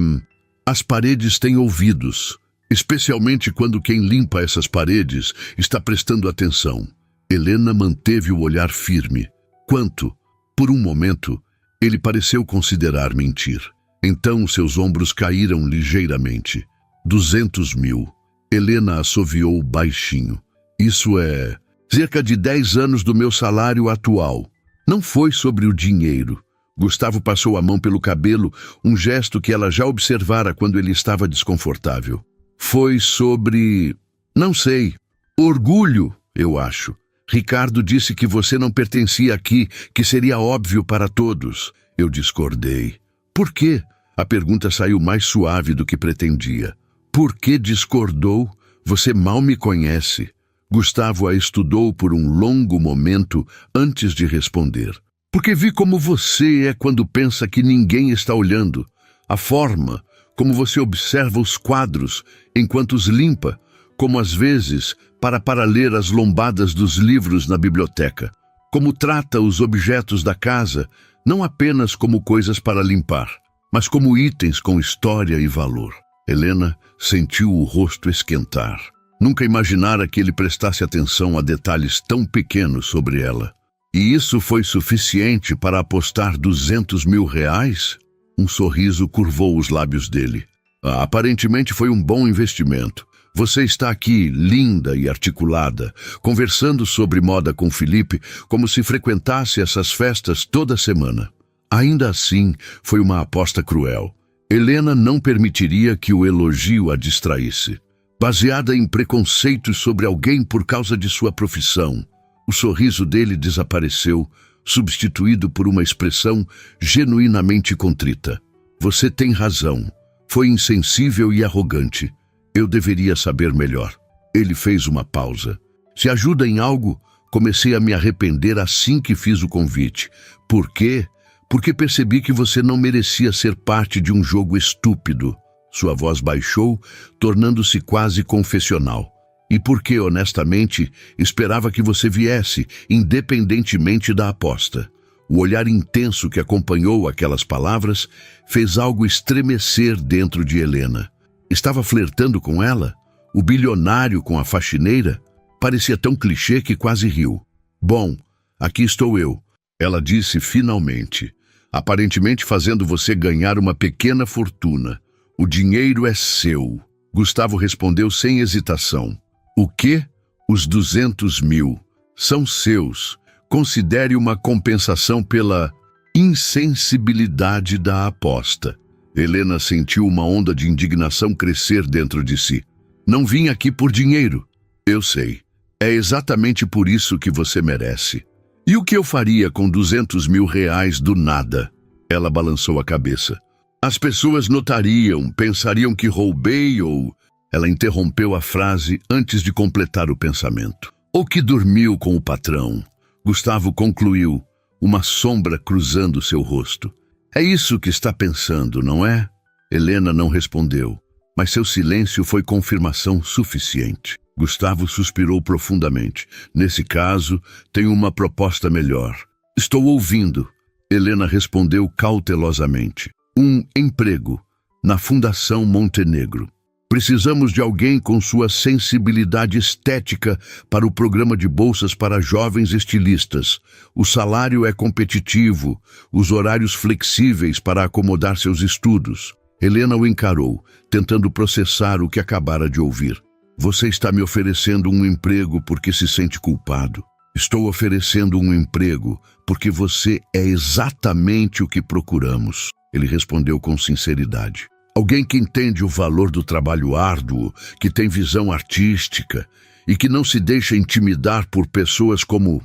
As paredes têm ouvidos, especialmente quando quem limpa essas paredes está prestando atenção. Helena manteve o olhar firme. Quanto? Por um momento, ele pareceu considerar mentir. Então seus ombros caíram ligeiramente. 200 mil. Helena assoviou baixinho. Isso é cerca de 10 anos do meu salário atual. Não foi sobre o dinheiro. Gustavo passou a mão pelo cabelo, um gesto que ela já observara quando ele estava desconfortável. Foi sobre... não sei. Orgulho, eu acho. Ricardo disse que você não pertencia aqui, que seria óbvio para todos. Eu discordei. Por quê? A pergunta saiu mais suave do que pretendia. Por que discordou? Você mal me conhece. Gustavo a estudou por um longo momento antes de responder. Porque vi como você é quando pensa que ninguém está olhando. A forma, como você observa os quadros enquanto os limpa, como às vezes para ler as lombadas dos livros na biblioteca. Como trata os objetos da casa, não apenas como coisas para limpar, mas como itens com história e valor. Helena sentiu o rosto esquentar. Nunca imaginara que ele prestasse atenção a detalhes tão pequenos sobre ela. E isso foi suficiente para apostar 200 mil reais? Um sorriso curvou os lábios dele. Aparentemente foi um bom investimento. Você está aqui, linda e articulada, conversando sobre moda com Felipe como se frequentasse essas festas toda semana. Ainda assim, foi uma aposta cruel. Helena não permitiria que o elogio a distraísse. Baseada em preconceitos sobre alguém por causa de sua profissão, o sorriso dele desapareceu, substituído por uma expressão genuinamente contrita. Você tem razão. Foi insensível e arrogante. Eu deveria saber melhor. Ele fez uma pausa. Se ajuda em algo, comecei a me arrepender assim que fiz o convite. Por quê? Porque percebi que você não merecia ser parte de um jogo estúpido. Sua voz baixou, tornando-se quase confessional. E porque, honestamente, esperava que você viesse, independentemente da aposta. O olhar intenso que acompanhou aquelas palavras fez algo estremecer dentro de Helena. Estava flertando com ela? O bilionário com a faxineira? Parecia tão clichê que quase riu. Bom, aqui estou eu, ela disse finalmente, aparentemente fazendo você ganhar uma pequena fortuna. O dinheiro é seu. Gustavo respondeu sem hesitação. O quê? Os 200 mil. São seus. Considere uma compensação pela insensibilidade da aposta. Helena sentiu uma onda de indignação crescer dentro de si. Não vim aqui por dinheiro. Eu sei. É exatamente por isso que você merece. E o que eu faria com 200 mil reais do nada? Ela balançou a cabeça. As pessoas notariam, pensariam que roubei ou... Ela interrompeu a frase antes de completar o pensamento. Ou que dormiu com o patrão. Gustavo concluiu, uma sombra cruzando seu rosto. É isso que está pensando, não é? Helena não respondeu, mas seu silêncio foi confirmação suficiente. Gustavo suspirou profundamente. Nesse caso, tenho uma proposta melhor. Estou ouvindo. Helena respondeu cautelosamente. Um emprego na Fundação Montenegro. Precisamos de alguém com sua sensibilidade estética para o programa de bolsas para jovens estilistas. O salário é competitivo, os horários flexíveis para acomodar seus estudos. Helena o encarou, tentando processar o que acabara de ouvir. Você está me oferecendo um emprego porque se sente culpado. Estou oferecendo um emprego porque você é exatamente o que procuramos. Ele respondeu com sinceridade. Alguém que entende o valor do trabalho árduo, que tem visão artística e que não se deixa intimidar por pessoas como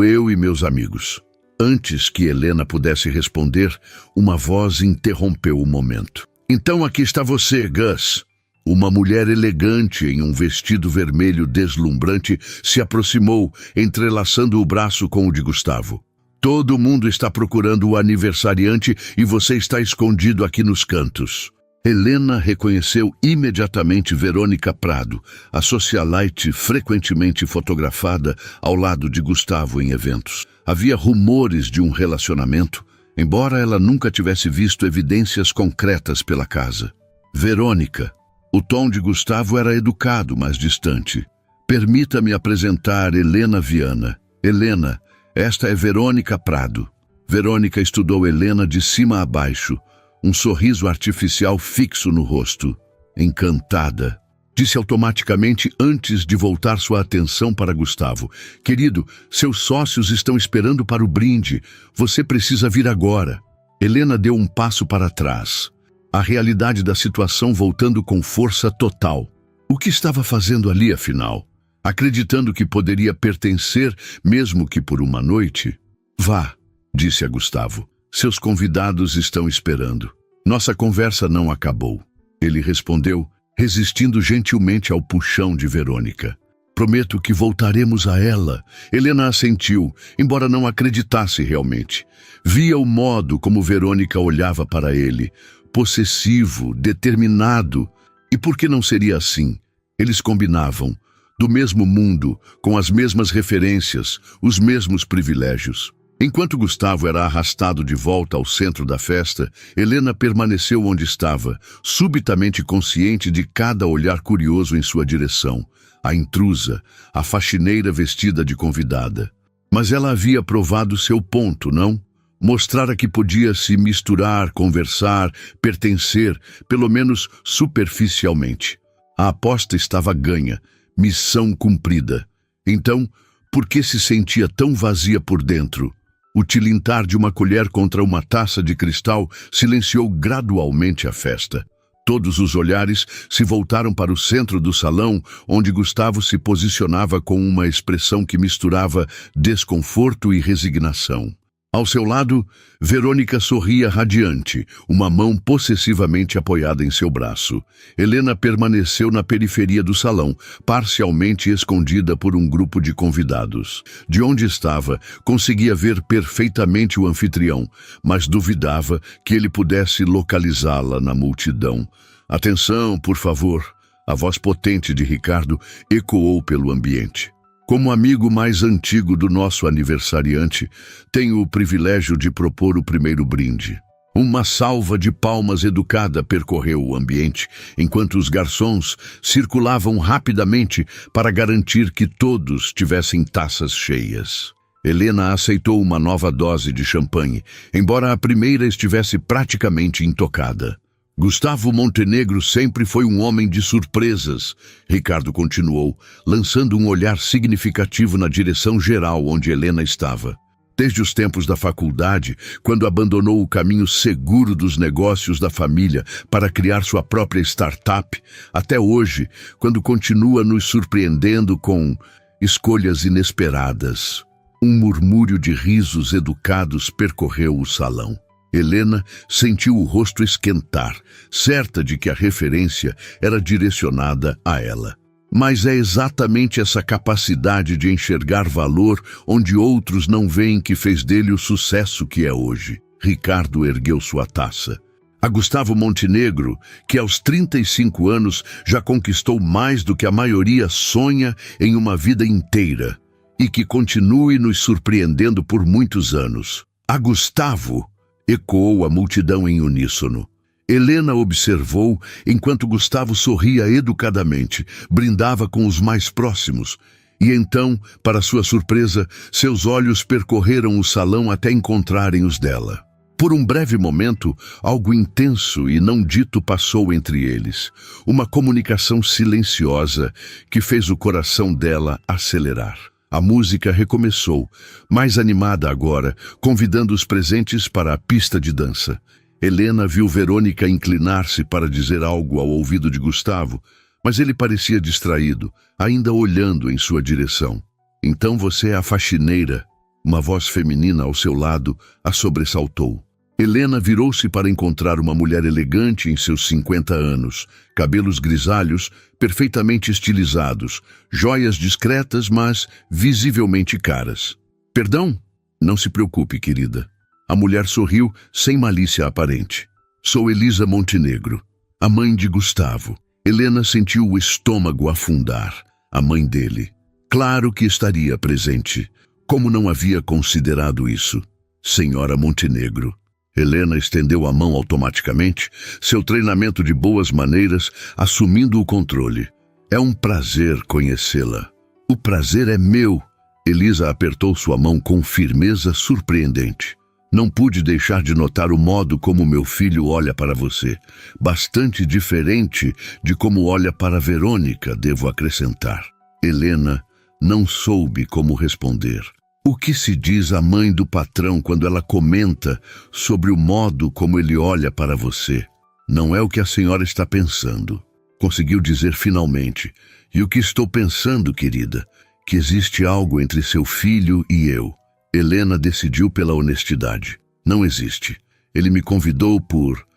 eu e meus amigos. Antes que Helena pudesse responder, uma voz interrompeu o momento. Então aqui está você, Gus. Uma mulher elegante em um vestido vermelho deslumbrante se aproximou, entrelaçando o braço com o de Gustavo. Todo mundo está procurando o aniversariante e você está escondido aqui nos cantos. Helena reconheceu imediatamente Verônica Prado, a socialite frequentemente fotografada ao lado de Gustavo em eventos. Havia rumores de um relacionamento, embora ela nunca tivesse visto evidências concretas pela casa. Verônica. O tom de Gustavo era educado, mas distante. Permita-me apresentar Helena Viana. Helena, esta é Verônica Prado. Verônica estudou Helena de cima a baixo, um sorriso artificial fixo no rosto. Encantada. Disse automaticamente antes de voltar sua atenção para Gustavo. Querido, seus sócios estão esperando para o brinde. Você precisa vir agora. Helena deu um passo para trás. A realidade da situação voltando com força total. O que estava fazendo ali, afinal? Acreditando que poderia pertencer, mesmo que por uma noite? Vá, disse a Gustavo. Seus convidados estão esperando. Nossa conversa não acabou. Ele respondeu, resistindo gentilmente ao puxão de Verônica. Prometo que voltaremos a ela. Helena assentiu, embora não acreditasse realmente. Via o modo como Verônica olhava para ele, possessivo, determinado. E por que não seria assim? Eles combinavam. Do mesmo mundo, com as mesmas referências, os mesmos privilégios. Enquanto Gustavo era arrastado de volta ao centro da festa, Helena permaneceu onde estava, subitamente consciente de cada olhar curioso em sua direção. A intrusa, a faxineira vestida de convidada. Mas ela havia provado seu ponto, não? Mostrara que podia se misturar, conversar, pertencer, pelo menos superficialmente. A aposta estava ganha, missão cumprida. Então, por que se sentia tão vazia por dentro? O tilintar de uma colher contra uma taça de cristal silenciou gradualmente a festa. Todos os olhares se voltaram para o centro do salão, onde Gustavo se posicionava com uma expressão que misturava desconforto e resignação. Ao seu lado, Verônica sorria radiante, uma mão possessivamente apoiada em seu braço. Helena permaneceu na periferia do salão, parcialmente escondida por um grupo de convidados. De onde estava, conseguia ver perfeitamente o anfitrião, mas duvidava que ele pudesse localizá-la na multidão. "Atenção, por favor!" A voz potente de Ricardo ecoou pelo ambiente. Como amigo mais antigo do nosso aniversariante, tenho o privilégio de propor o primeiro brinde. Uma salva de palmas educada percorreu o ambiente, enquanto os garçons circulavam rapidamente para garantir que todos tivessem taças cheias. Helena aceitou uma nova dose de champanhe, embora a primeira estivesse praticamente intocada. "Gustavo Montenegro sempre foi um homem de surpresas", Ricardo continuou, lançando um olhar significativo na direção geral onde Helena estava. Desde os tempos da faculdade, quando abandonou o caminho seguro dos negócios da família para criar sua própria startup, até hoje, quando continua nos surpreendendo com escolhas inesperadas. Um murmúrio de risos educados percorreu o salão. Helena sentiu o rosto esquentar, certa de que a referência era direcionada a ela. Mas é exatamente essa capacidade de enxergar valor onde outros não veem que fez dele o sucesso que é hoje. Ricardo ergueu sua taça. A Gustavo Montenegro, que aos 35 anos já conquistou mais do que a maioria sonha em uma vida inteira, e que continue nos surpreendendo por muitos anos. A Gustavo! Ecoou a multidão em uníssono. Helena observou enquanto Gustavo sorria educadamente, brindava com os mais próximos. E então, para sua surpresa, seus olhos percorreram o salão até encontrarem os dela. Por um breve momento, algo intenso e não dito passou entre eles. Uma comunicação silenciosa que fez o coração dela acelerar. A música recomeçou, mais animada agora, convidando os presentes para a pista de dança. Helena viu Verônica inclinar-se para dizer algo ao ouvido de Gustavo, mas ele parecia distraído, ainda olhando em sua direção. "Então você é a faxineira." Uma voz feminina ao seu lado a sobressaltou. Helena virou-se para encontrar uma mulher elegante em seus 50 anos, cabelos grisalhos, perfeitamente estilizados, joias discretas, mas visivelmente caras. "Perdão?" "Não se preocupe, querida." A mulher sorriu sem malícia aparente. "Sou Elisa Montenegro, a mãe de Gustavo." Helena sentiu o estômago afundar. A mãe dele. Claro que estaria presente. Como não havia considerado isso? "Senhora Montenegro." Helena estendeu a mão automaticamente, seu treinamento de boas maneiras assumindo o controle. "É um prazer conhecê-la." "O prazer é meu." Elisa apertou sua mão com firmeza surpreendente. "Não pude deixar de notar o modo como meu filho olha para você. Bastante diferente de como olha para Verônica, devo acrescentar." Helena não soube como responder. O que se diz à mãe do patrão quando ela comenta sobre o modo como ele olha para você? "Não é o que a senhora está pensando." Conseguiu dizer finalmente. "E o que estou pensando, querida? Que existe algo entre seu filho e eu." Helena decidiu pela honestidade. "Não existe. Ele me convidou por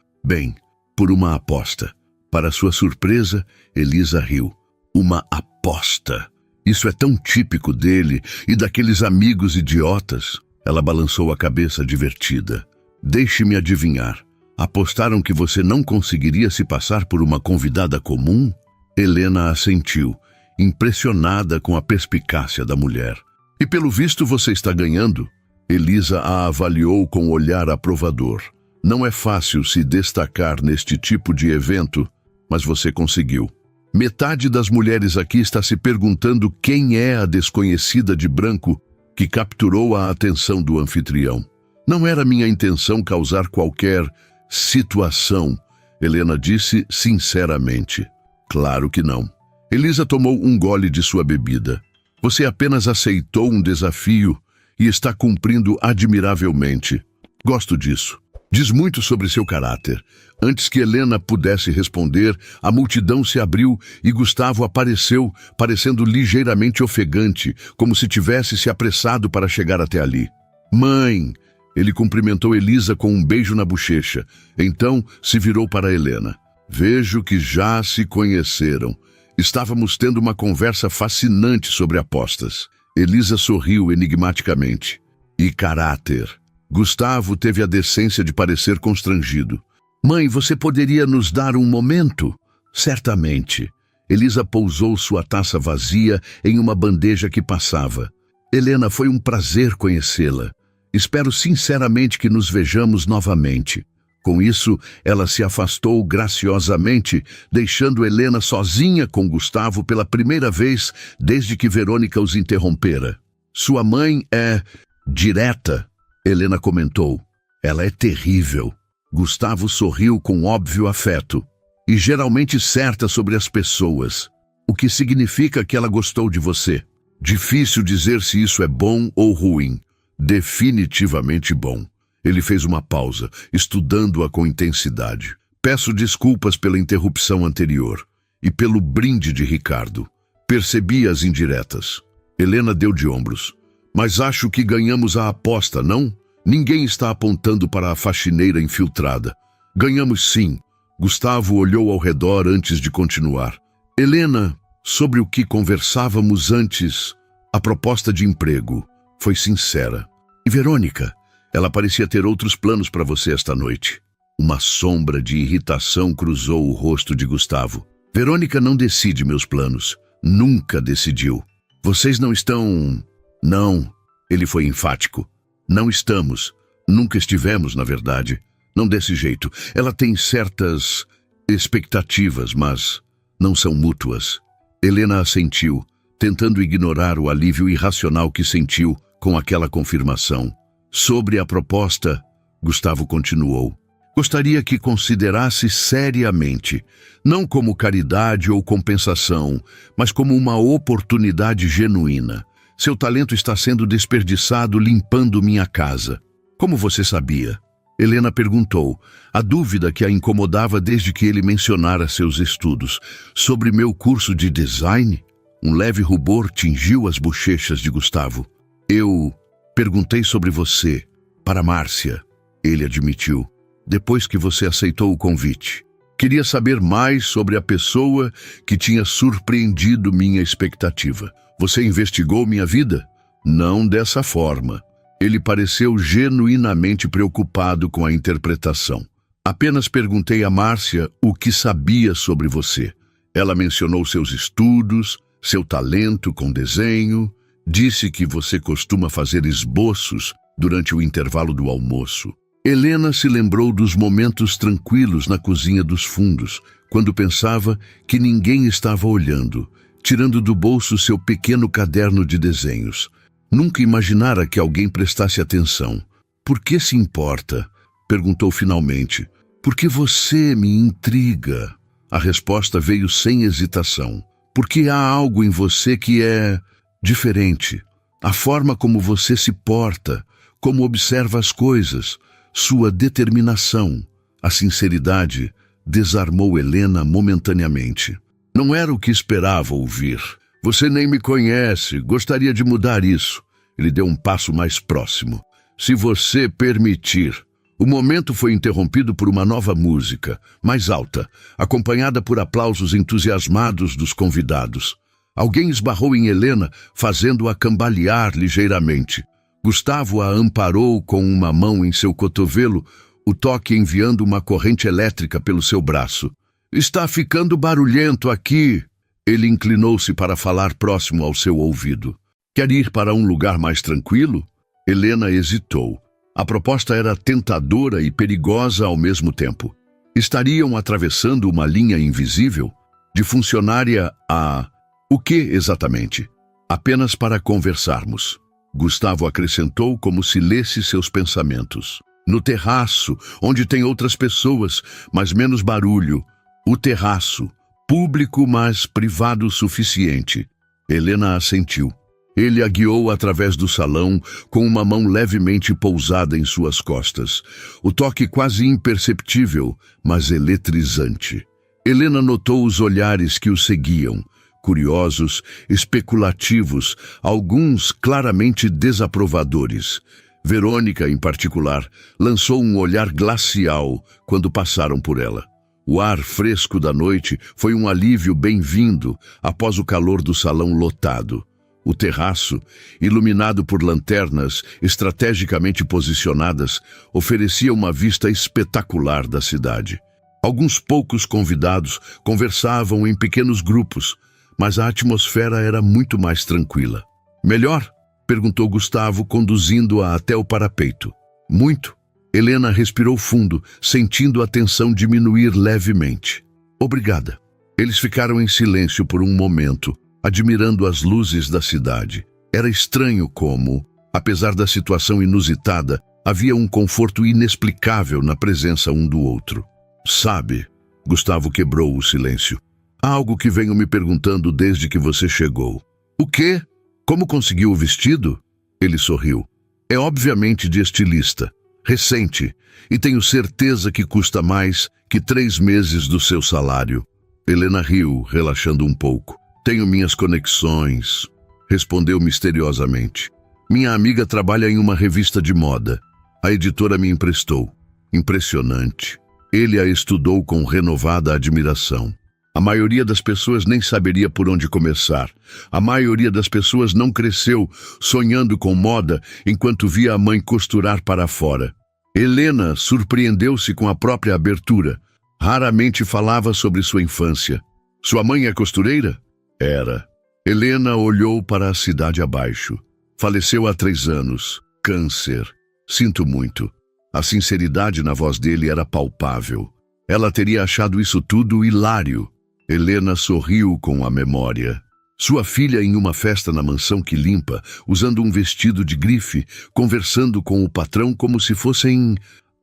uma aposta." Para sua surpresa, Elisa riu. "Uma aposta? Isso é tão típico dele e daqueles amigos idiotas." Ela balançou a cabeça divertida. "Deixe-me adivinhar. Apostaram que você não conseguiria se passar por uma convidada comum?" Helena assentiu, impressionada com a perspicácia da mulher. "E pelo visto você está ganhando." Elisa a avaliou com olhar aprovador. "Não é fácil se destacar neste tipo de evento, mas você conseguiu." Metade das mulheres aqui está se perguntando quem é a desconhecida de branco que capturou a atenção do anfitrião. "Não era minha intenção causar qualquer situação", Helena disse sinceramente. Claro que não. Elisa tomou um gole de sua bebida. Você apenas aceitou um desafio e está cumprindo admiravelmente. Gosto disso. Diz muito sobre seu caráter. Antes que Helena pudesse responder, a multidão se abriu e Gustavo apareceu, parecendo ligeiramente ofegante, como se tivesse se apressado para chegar até ali. Mãe! Ele cumprimentou Elisa com um beijo na bochecha. Então se virou para Helena. Vejo que já se conheceram. Estávamos tendo uma conversa fascinante sobre apostas. Elisa sorriu enigmaticamente. E caráter. Gustavo teve a decência de parecer constrangido. Mãe, você poderia nos dar um momento? Certamente. Elisa pousou sua taça vazia em uma bandeja que passava. Helena, foi um prazer conhecê-la. Espero sinceramente que nos vejamos novamente. Com isso, ela se afastou graciosamente, deixando Helena sozinha com Gustavo pela primeira vez desde que Verônica os interrompera. Sua mãe é direta, Helena comentou. Ela é terrível. Gustavo sorriu com óbvio afeto. E geralmente certa sobre as pessoas. O que significa que ela gostou de você. Difícil dizer se isso é bom ou ruim. Definitivamente bom. Ele fez uma pausa, estudando-a com intensidade. Peço desculpas pela interrupção anterior e pelo brinde de Ricardo. Percebi as indiretas. Helena deu de ombros. Mas acho que ganhamos a aposta, não? Ninguém está apontando para a faxineira infiltrada. Ganhamos sim. Gustavo olhou ao redor antes de continuar. Helena, sobre o que conversávamos antes, a proposta de emprego foi sincera. E Verônica? Ela parecia ter outros planos para você esta noite. Uma sombra de irritação cruzou o rosto de Gustavo. Verônica não decide meus planos. Nunca decidiu. Vocês não estão... Não. Ele foi enfático. Não estamos. Nunca estivemos, na verdade. Não desse jeito. Ela tem certas expectativas, mas não são mútuas. Helena assentiu, tentando ignorar o alívio irracional que sentiu com aquela confirmação. Sobre a proposta, Gustavo continuou. Gostaria que considerasse seriamente, não como caridade ou compensação, mas como uma oportunidade genuína. Seu talento está sendo desperdiçado limpando minha casa. Como você sabia? Helena perguntou, a dúvida que a incomodava desde que ele mencionara seus estudos. Sobre meu curso de design? Um leve rubor tingiu as bochechas de Gustavo. Eu perguntei sobre você, para Márcia, ele admitiu, depois que você aceitou o convite. Queria saber mais sobre a pessoa que tinha surpreendido minha expectativa. Você investigou minha vida? Não dessa forma. Ele pareceu genuinamente preocupado com a interpretação. Apenas perguntei a Márcia o que sabia sobre você. Ela mencionou seus estudos, seu talento com desenho. Disse que você costuma fazer esboços durante o intervalo do almoço. Helena se lembrou dos momentos tranquilos na cozinha dos fundos, quando pensava que ninguém estava olhando, tirando do bolso seu pequeno caderno de desenhos. Nunca imaginara que alguém prestasse atenção. Por que se importa? Perguntou finalmente. Porque você me intriga. A resposta veio sem hesitação. Porque há algo em você que é diferente. A forma como você se porta, como observa as coisas, sua determinação, a sinceridade, desarmou Helena momentaneamente. Não era o que esperava ouvir. Você nem me conhece, gostaria de mudar isso. Ele deu um passo mais próximo. Se você permitir. O momento foi interrompido por uma nova música, mais alta, acompanhada por aplausos entusiasmados dos convidados. Alguém esbarrou em Helena, fazendo-a cambalear ligeiramente. Gustavo a amparou com uma mão em seu cotovelo, o toque enviando uma corrente elétrica pelo seu braço. Está ficando barulhento aqui. Ele inclinou-se para falar próximo ao seu ouvido. Quer ir para um lugar mais tranquilo? Helena hesitou. A proposta era tentadora e perigosa ao mesmo tempo. Estariam atravessando uma linha invisível? De funcionária a... O que exatamente? Apenas para conversarmos. Gustavo acrescentou como se lesse seus pensamentos. No terraço, onde tem outras pessoas, mas menos barulho. O terraço. Público, mas privado o suficiente. Helena assentiu. Ele a guiou através do salão, com uma mão levemente pousada em suas costas. O toque quase imperceptível, mas eletrizante. Helena notou os olhares que o seguiam, curiosos, especulativos, alguns claramente desaprovadores. Verônica, em particular, lançou um olhar glacial quando passaram por ela. O ar fresco da noite foi um alívio bem-vindo após o calor do salão lotado. O terraço, iluminado por lanternas estrategicamente posicionadas, oferecia uma vista espetacular da cidade. Alguns poucos convidados conversavam em pequenos grupos, mas a atmosfera era muito mais tranquila. Melhor? Perguntou Gustavo, conduzindo-a até o parapeito. Muito. Helena respirou fundo, sentindo a tensão diminuir levemente. Obrigada. Eles ficaram em silêncio por um momento, admirando as luzes da cidade. Era estranho como, apesar da situação inusitada, havia um conforto inexplicável na presença um do outro. Sabe, Gustavo quebrou o silêncio. Há algo que venho me perguntando desde que você chegou. O quê? Como conseguiu o vestido? Ele sorriu. É obviamente de estilista. Recente, e tenho certeza que custa mais que 3 meses do seu salário. Helena riu, relaxando um pouco. Tenho minhas conexões, respondeu misteriosamente. Minha amiga trabalha em uma revista de moda. A editora me emprestou. Impressionante. Ele a estudou com renovada admiração. A maioria das pessoas nem saberia por onde começar. A maioria das pessoas não cresceu sonhando com moda enquanto via a mãe costurar para fora. Helena surpreendeu-se com a própria abertura. Raramente falava sobre sua infância. Sua mãe é costureira? Era. Helena olhou para a cidade abaixo. Faleceu há 3 anos. Câncer. Sinto muito. A sinceridade na voz dele era palpável. Ela teria achado isso tudo hilário. Helena sorriu com a memória. Sua filha em uma festa na mansão que limpa, usando um vestido de grife, conversando com o patrão como se fossem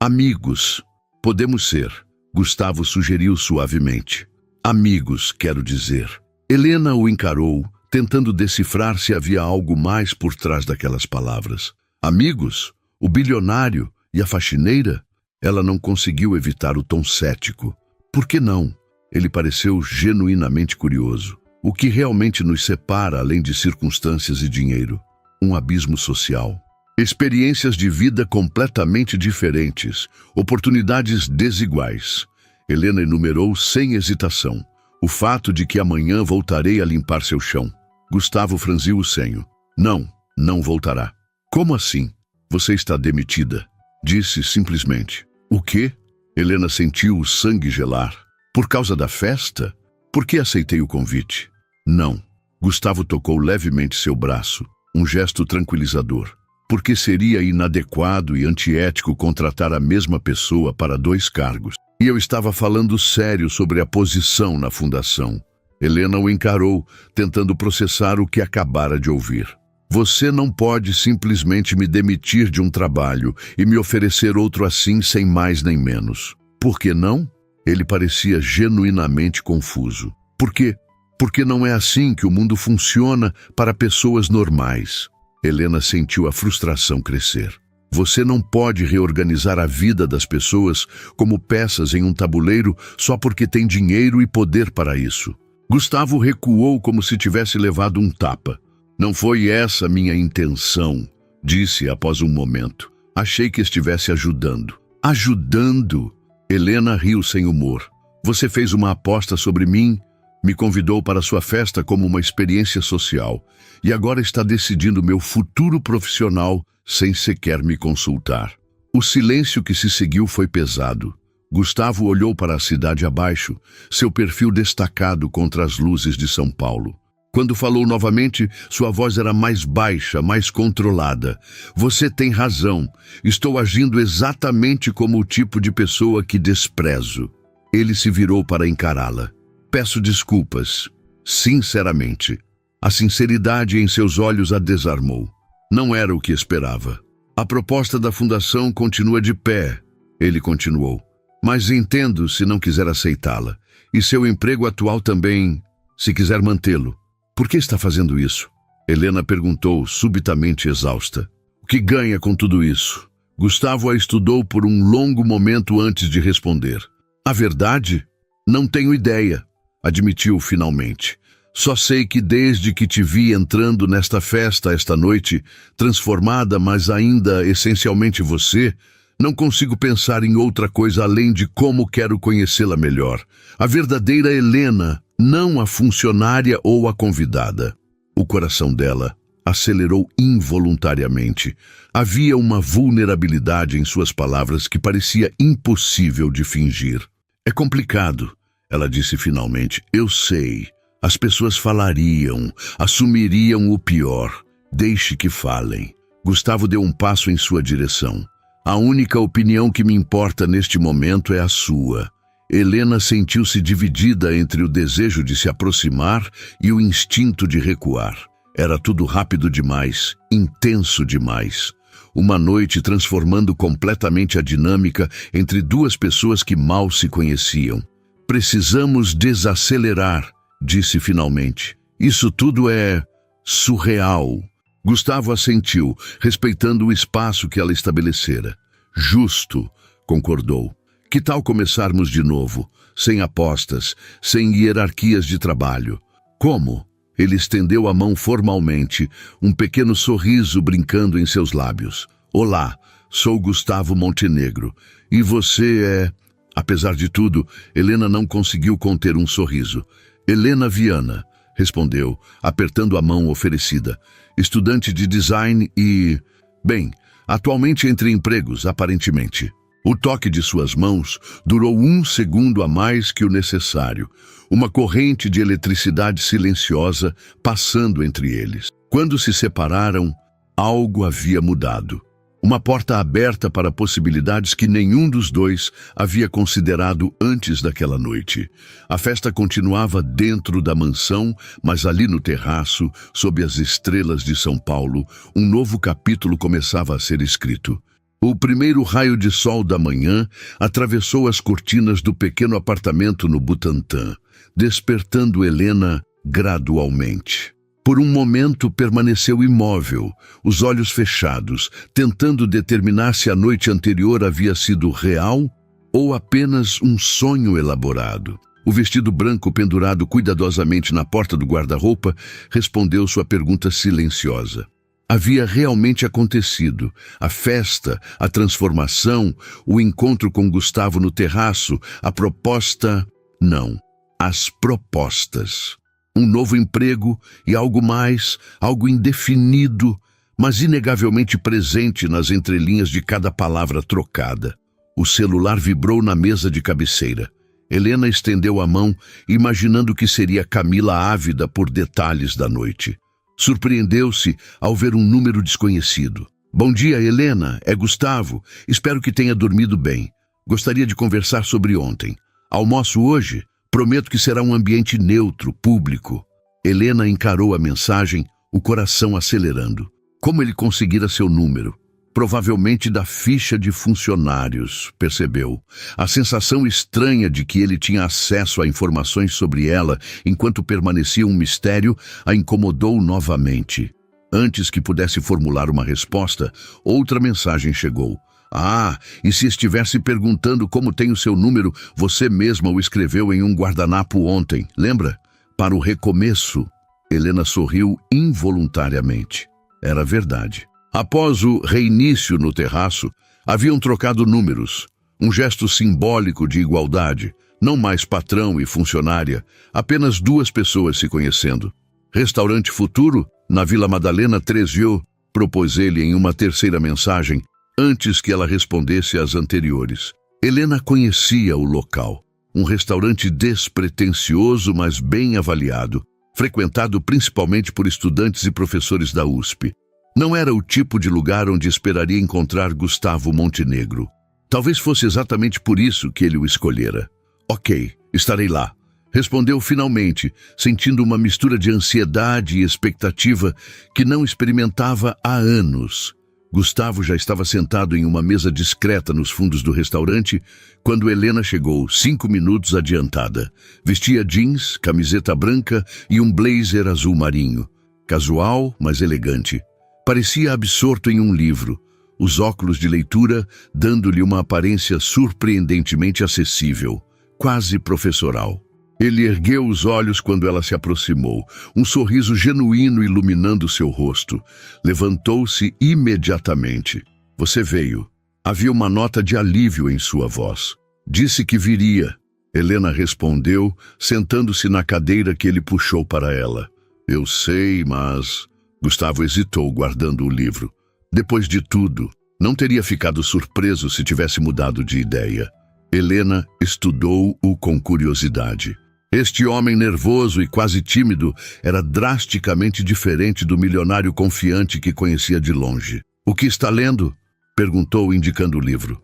amigos. Podemos ser, Gustavo sugeriu suavemente. Amigos, quero dizer. Helena o encarou, tentando decifrar se havia algo mais por trás daquelas palavras. Amigos? O bilionário e a faxineira? Ela não conseguiu evitar o tom cético. Por que não? Ele pareceu genuinamente curioso. O que realmente nos separa, além de circunstâncias e dinheiro? Um abismo social. Experiências de vida completamente diferentes. Oportunidades desiguais. Helena enumerou sem hesitação. O fato de que amanhã voltarei a limpar seu chão. Gustavo franziu o senho. Não, não voltará. Como assim? Você está demitida. Disse simplesmente. O quê? Helena sentiu o sangue gelar. Por causa da festa? Por que aceitei o convite? Não. Gustavo tocou levemente seu braço, um gesto tranquilizador. Porque seria inadequado e antiético contratar a mesma pessoa para 2 cargos. E eu estava falando sério sobre a posição na fundação. Helena o encarou, tentando processar o que acabara de ouvir. Você não pode simplesmente me demitir de um trabalho e me oferecer outro assim sem mais nem menos. Por que não? Ele parecia genuinamente confuso. Por quê? Porque não é assim que o mundo funciona para pessoas normais. Helena sentiu a frustração crescer. Você não pode reorganizar a vida das pessoas como peças em um tabuleiro só porque tem dinheiro e poder para isso. Gustavo recuou como se tivesse levado um tapa. Não foi essa minha intenção, disse após um momento. Achei que estivesse ajudando. Ajudando? Helena riu sem humor. Você fez uma aposta sobre mim, me convidou para sua festa como uma experiência social e agora está decidindo meu futuro profissional sem sequer me consultar. O silêncio que se seguiu foi pesado. Gustavo olhou para a cidade abaixo, seu perfil destacado contra as luzes de São Paulo. Quando falou novamente, sua voz era mais baixa, mais controlada. Você tem razão. Estou agindo exatamente como o tipo de pessoa que desprezo. Ele se virou para encará-la. Peço desculpas. Sinceramente. A sinceridade em seus olhos a desarmou. Não era o que esperava. A proposta da fundação continua de pé, ele continuou. Mas entendo se não quiser aceitá-la. E seu emprego atual também, se quiser mantê-lo. Por que está fazendo isso? Helena perguntou, subitamente exausta. O que ganha com tudo isso? Gustavo a estudou por um longo momento antes de responder. A verdade? Não tenho ideia, admitiu finalmente. Só sei que desde que te vi entrando nesta festa esta noite, transformada, mas ainda essencialmente você, não consigo pensar em outra coisa além de como quero conhecê-la melhor. A verdadeira Helena, não a funcionária ou a convidada. O coração dela acelerou involuntariamente. Havia uma vulnerabilidade em suas palavras que parecia impossível de fingir. É complicado, ela disse finalmente. Eu sei. As pessoas falariam, assumiriam o pior. Deixe que falem. Gustavo deu um passo em sua direção. A única opinião que me importa neste momento é a sua. Helena sentiu-se dividida entre o desejo de se aproximar e o instinto de recuar. Era tudo rápido demais, intenso demais. Uma noite transformando completamente a dinâmica entre duas pessoas que mal se conheciam. Precisamos desacelerar, disse finalmente. Isso tudo é surreal. Gustavo assentiu, respeitando o espaço que ela estabelecera. Justo, concordou. Que tal começarmos de novo, sem apostas, sem hierarquias de trabalho? Como? Ele estendeu a mão formalmente, um pequeno sorriso brincando em seus lábios. Olá, sou Gustavo Montenegro. E você é... Apesar de tudo, Helena não conseguiu conter um sorriso. Helena Viana, respondeu, apertando a mão oferecida. Estudante de design e... Bem, atualmente entre empregos, aparentemente. O toque de suas mãos durou 1 segundo a mais que o necessário. Uma corrente de eletricidade silenciosa passando entre eles. Quando se separaram, algo havia mudado. Uma porta aberta para possibilidades que nenhum dos dois havia considerado antes daquela noite. A festa continuava dentro da mansão, mas ali no terraço, sob as estrelas de São Paulo, um novo capítulo começava a ser escrito. O primeiro raio de sol da manhã atravessou as cortinas do pequeno apartamento no Butantã, despertando Helena gradualmente. Por um momento permaneceu imóvel, os olhos fechados, tentando determinar se a noite anterior havia sido real ou apenas um sonho elaborado. O vestido branco pendurado cuidadosamente na porta do guarda-roupa respondeu sua pergunta silenciosa. Havia realmente acontecido. A festa, a transformação, o encontro com Gustavo no terraço, a proposta... Não, as propostas. Um novo emprego e algo mais, algo indefinido, mas inegavelmente presente nas entrelinhas de cada palavra trocada. O celular vibrou na mesa de cabeceira. Helena estendeu a mão, imaginando que seria Camila ávida por detalhes da noite. Surpreendeu-se ao ver um número desconhecido. Bom dia, Helena. É Gustavo. Espero que tenha dormido bem. Gostaria de conversar sobre ontem. Almoço hoje? Prometo que será um ambiente neutro, público. Helena encarou a mensagem, o coração acelerando. Como ele conseguira seu número? Provavelmente da ficha de funcionários, percebeu. A sensação estranha de que ele tinha acesso a informações sobre ela enquanto permanecia um mistério a incomodou novamente. Antes que pudesse formular uma resposta, outra mensagem chegou. Ah, e se estivesse perguntando como tem o seu número, você mesma o escreveu em um guardanapo ontem, lembra? Para o recomeço. Helena sorriu involuntariamente. Era verdade. Após o reinício no terraço, haviam trocado números. Um gesto simbólico de igualdade. Não mais patrão e funcionária, apenas duas pessoas se conhecendo. Restaurante Futuro, na Vila Madalena, Treviso, propôs ele em uma terceira mensagem, antes que ela respondesse às anteriores. Helena conhecia o local. Um restaurante despretensioso, mas bem avaliado, frequentado principalmente por estudantes e professores da USP. Não era o tipo de lugar onde esperaria encontrar Gustavo Montenegro. Talvez fosse exatamente por isso que ele o escolhera. Ok, estarei lá. Respondeu finalmente, sentindo uma mistura de ansiedade e expectativa que não experimentava há anos. Gustavo já estava sentado em uma mesa discreta nos fundos do restaurante quando Helena chegou 5 minutos adiantada. Vestia jeans, camiseta branca e um blazer azul marinho. Casual, mas elegante. Parecia absorto em um livro, os óculos de leitura dando-lhe uma aparência surpreendentemente acessível, quase professoral. Ele ergueu os olhos quando ela se aproximou, um sorriso genuíno iluminando seu rosto. Levantou-se imediatamente. Você veio. Havia uma nota de alívio em sua voz. Disse que viria. Helena respondeu, sentando-se na cadeira que ele puxou para ela. Eu sei, mas... Gustavo hesitou, guardando o livro. Depois de tudo, não teria ficado surpreso se tivesse mudado de ideia. Helena estudou-o com curiosidade. Este homem nervoso e quase tímido era drasticamente diferente do milionário confiante que conhecia de longe. O que está lendo? Perguntou, indicando o livro.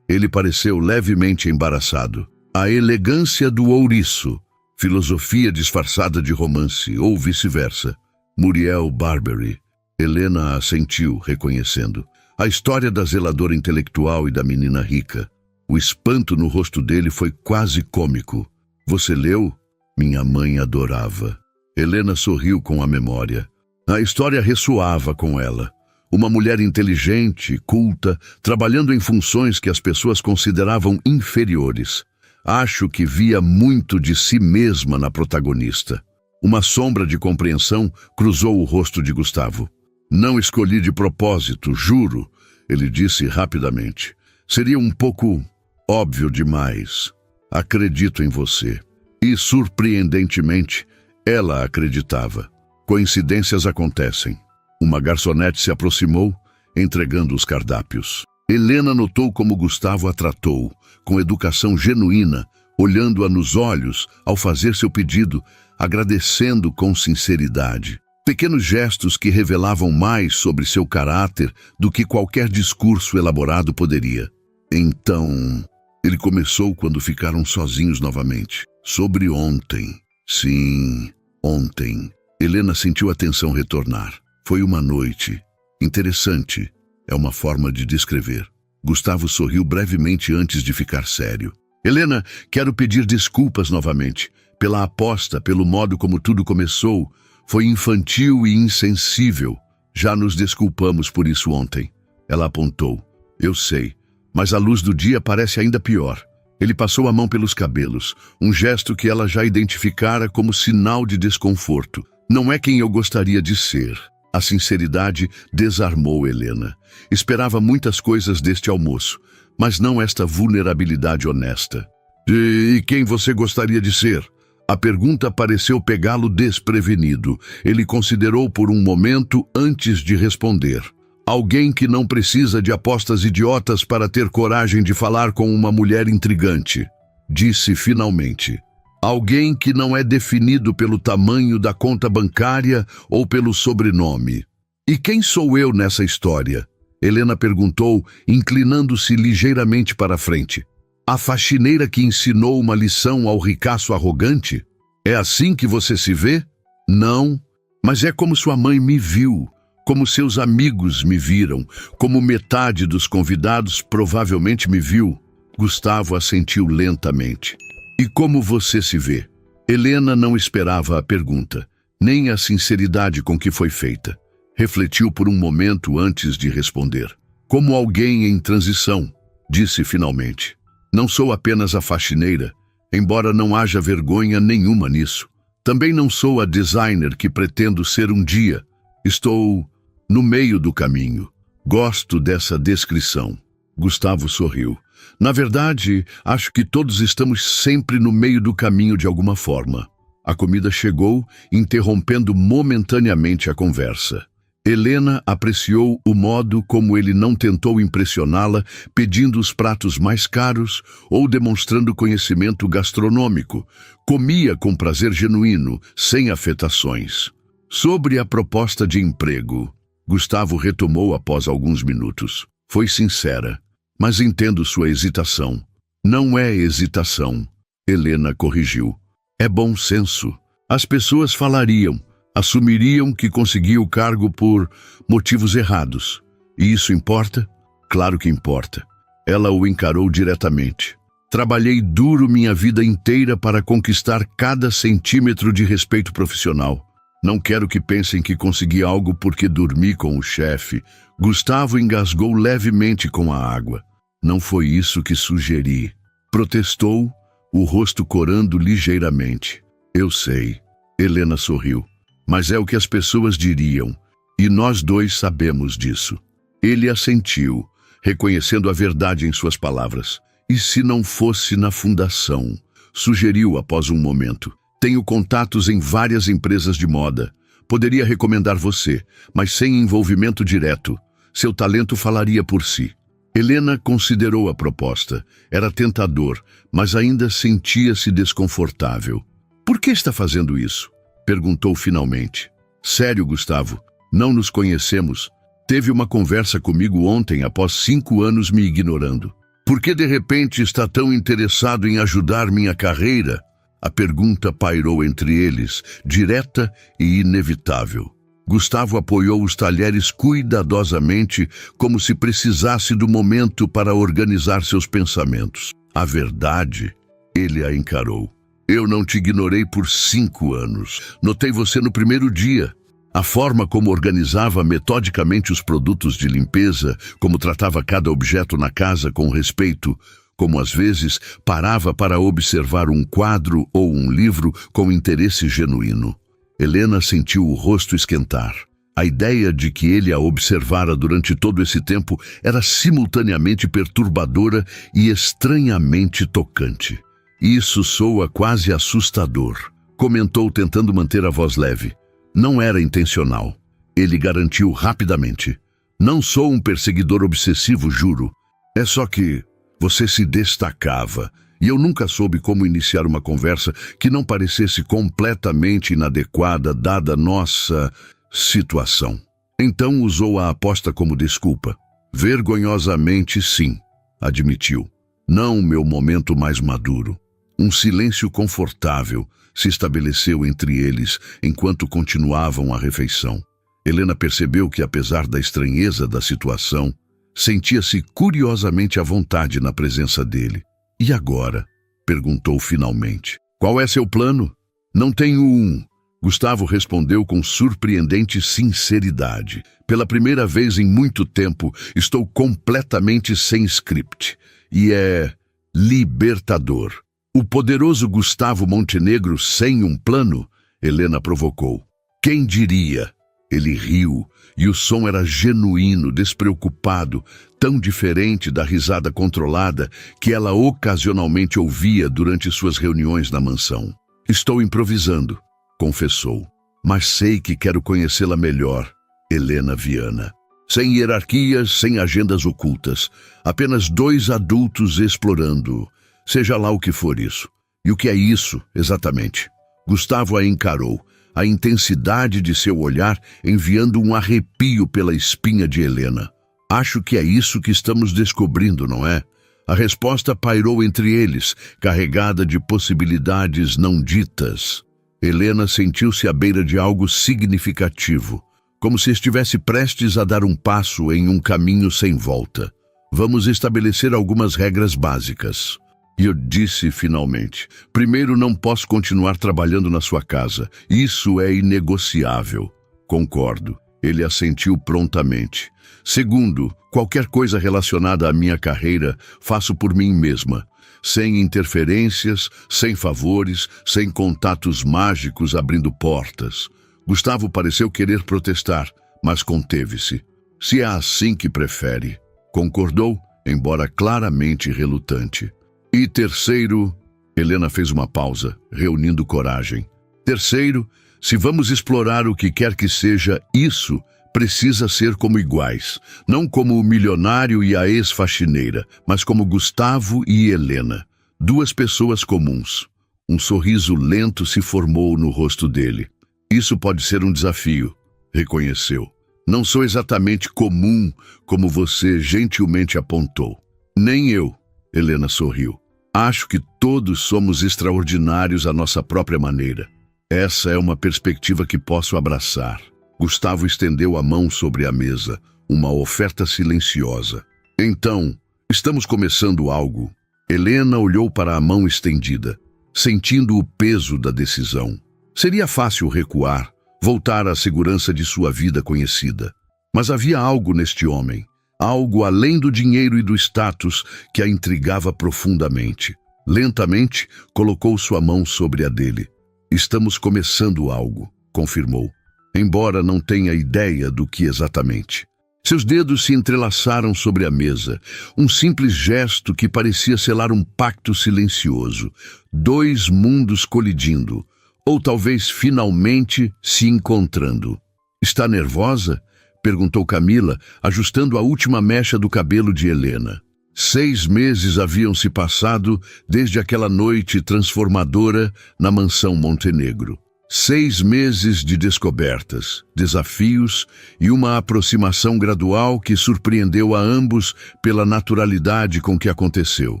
Ele pareceu levemente embaraçado. A elegância do ouriço, filosofia disfarçada de romance, ou vice-versa. Muriel Barbary. Helena assentiu, reconhecendo. A história da zeladora intelectual e da menina rica. O espanto no rosto dele foi quase cômico. Você leu? Minha mãe adorava. Helena sorriu com a memória. A história ressoava com ela. Uma mulher inteligente, culta, trabalhando em funções que as pessoas consideravam inferiores. Acho que via muito de si mesma na protagonista. Uma sombra de compreensão cruzou o rosto de Gustavo. Não escolhi de propósito, juro, ele disse rapidamente. Seria um pouco óbvio demais. Acredito em você. E, surpreendentemente, ela acreditava. Coincidências acontecem. Uma garçonete se aproximou, entregando os cardápios. Helena notou como Gustavo a tratou, com educação genuína, olhando-a nos olhos ao fazer seu pedido, agradecendo com sinceridade. Pequenos gestos que revelavam mais sobre seu caráter do que qualquer discurso elaborado poderia. Então, ele começou quando ficaram sozinhos novamente. Sobre ontem. Sim, ontem. Helena sentiu a tensão retornar. Foi uma noite. Interessante. É uma forma de descrever. Gustavo sorriu brevemente antes de ficar sério. Helena, quero pedir desculpas novamente. Pela aposta, pelo modo como tudo começou. Foi infantil e insensível. Já nos desculpamos por isso ontem. Ela apontou. Eu sei, mas a luz do dia parece ainda pior. Ele passou a mão pelos cabelos, um gesto que ela já identificara como sinal de desconforto. Não é quem eu gostaria de ser. A sinceridade desarmou Helena. Esperava muitas coisas deste almoço, mas não esta vulnerabilidade honesta. E quem você gostaria de ser? A pergunta pareceu pegá-lo desprevenido. Ele considerou por um momento antes de responder. Alguém que não precisa de apostas idiotas para ter coragem de falar com uma mulher intrigante. Disse finalmente. Alguém que não é definido pelo tamanho da conta bancária ou pelo sobrenome. E quem sou eu nessa história? Helena perguntou, inclinando-se ligeiramente para a frente. A faxineira que ensinou uma lição ao ricaço arrogante? É assim que você se vê? Não, mas é como sua mãe me viu, como seus amigos me viram, como metade dos convidados provavelmente me viu. Gustavo assentiu lentamente. E como você se vê? Helena não esperava a pergunta, nem a sinceridade com que foi feita. Refletiu por um momento antes de responder. Como alguém em transição, disse finalmente. Não sou apenas a faxineira, embora não haja vergonha nenhuma nisso. Também não sou a designer que pretendo ser um dia. Estou no meio do caminho. Gosto dessa descrição. Gustavo sorriu. Na verdade, acho que todos estamos sempre no meio do caminho de alguma forma. A comida chegou, interrompendo momentaneamente a conversa. Helena apreciou o modo como ele não tentou impressioná-la, pedindo os pratos mais caros ou demonstrando conhecimento gastronômico. Comia com prazer genuíno, sem afetações. Sobre a proposta de emprego, Gustavo retomou após alguns minutos. Foi sincera, mas entendo sua hesitação. Não é hesitação, Helena corrigiu. É bom senso. As pessoas falariam, Assumiriam que consegui o cargo por motivos errados. E isso importa? Claro que importa. Ela o encarou diretamente. Trabalhei duro minha vida inteira para conquistar cada centímetro de respeito profissional. Não quero que pensem que consegui algo porque dormi com o chefe. Gustavo engasgou levemente com a água. Não foi isso que sugeri. Protestou, o rosto corando ligeiramente. Eu sei. Helena sorriu. Mas é o que as pessoas diriam. E nós dois sabemos disso. Ele assentiu, reconhecendo a verdade em suas palavras. E se não fosse na fundação? Sugeriu após um momento. Tenho contatos em várias empresas de moda. Poderia recomendar você, mas sem envolvimento direto. Seu talento falaria por si. Helena considerou a proposta. Era tentador, mas ainda sentia-se desconfortável. Por que está fazendo isso? Perguntou finalmente. Sério, Gustavo, não nos conhecemos. Teve uma conversa comigo ontem após 5 anos me ignorando. Por que de repente está tão interessado em ajudar minha carreira? A pergunta pairou entre eles, direta e inevitável. Gustavo apoiou os talheres cuidadosamente, como se precisasse do momento para organizar seus pensamentos. A verdade, ele a encarou. Eu não te ignorei por 5 anos. Notei você no primeiro dia. A forma como organizava metodicamente os produtos de limpeza, como tratava cada objeto na casa com respeito, como às vezes parava para observar um quadro ou um livro com interesse genuíno. Helena sentiu o rosto esquentar. A ideia de que ele a observara durante todo esse tempo era simultaneamente perturbadora e estranhamente tocante. Isso soa quase assustador, comentou tentando manter a voz leve. Não era intencional. Ele garantiu rapidamente. Não sou um perseguidor obsessivo, juro. É só que você se destacava e eu nunca soube como iniciar uma conversa que não parecesse completamente inadequada dada nossa situação. Então usou a aposta como desculpa. Vergonhosamente, sim, admitiu. Não o meu momento mais maduro. Um silêncio confortável se estabeleceu entre eles enquanto continuavam a refeição. Helena percebeu que, apesar da estranheza da situação, sentia-se curiosamente à vontade na presença dele. E agora? Perguntou finalmente. Qual é seu plano? Não tenho um. Gustavo respondeu com surpreendente sinceridade. Pela primeira vez em muito tempo, estou completamente sem script. E é libertador. O poderoso Gustavo Montenegro sem um plano? Helena provocou. Quem diria? Ele riu, e o som era genuíno, despreocupado, tão diferente da risada controlada que ela ocasionalmente ouvia durante suas reuniões na mansão. Estou improvisando, confessou. Mas sei que quero conhecê-la melhor, Helena Viana. Sem hierarquias, sem agendas ocultas. Apenas 2 adultos explorando. Seja lá o que for isso. E o que é isso, exatamente? Gustavo a encarou, a intensidade de seu olhar enviando um arrepio pela espinha de Helena. Acho que é isso que estamos descobrindo, não é? A resposta pairou entre eles, carregada de possibilidades não ditas. Helena sentiu-se à beira de algo significativo, como se estivesse prestes a dar um passo em um caminho sem volta. Vamos estabelecer algumas regras básicas. E eu disse finalmente, primeiro, não posso continuar trabalhando na sua casa. Isso é inegociável. Concordo. Ele assentiu prontamente. Segundo, qualquer coisa relacionada à minha carreira, faço por mim mesma. Sem interferências, sem favores, sem contatos mágicos abrindo portas. Gustavo pareceu querer protestar, mas conteve-se. Se é assim que prefere. Concordou, embora claramente relutante. E terceiro, Helena fez uma pausa, reunindo coragem. Terceiro, se vamos explorar o que quer que seja, isso precisa ser como iguais. Não como o milionário e a ex-faxineira, mas como Gustavo e Helena. 2 pessoas comuns. Um sorriso lento se formou no rosto dele. Isso pode ser um desafio, reconheceu. Não sou exatamente comum, como você gentilmente apontou. Nem eu. Helena sorriu. Acho que todos somos extraordinários à nossa própria maneira. Essa é uma perspectiva que posso abraçar. Gustavo estendeu a mão sobre a mesa, uma oferta silenciosa. Então, estamos começando algo. Helena olhou para a mão estendida, sentindo o peso da decisão. Seria fácil recuar, voltar à segurança de sua vida conhecida. Mas havia algo neste homem, algo além do dinheiro e do status que a intrigava profundamente. Lentamente, colocou sua mão sobre a dele. Estamos começando algo, confirmou, embora não tenha ideia do que exatamente. Seus dedos se entrelaçaram sobre a mesa, um simples gesto que parecia selar um pacto silencioso. Dois mundos colidindo, ou talvez finalmente se encontrando. Está nervosa? Perguntou Camila, ajustando a última mecha do cabelo de Helena. 6 meses haviam se passado desde aquela noite transformadora na mansão Montenegro. 6 meses de descobertas, desafios e uma aproximação gradual que surpreendeu a ambos pela naturalidade com que aconteceu.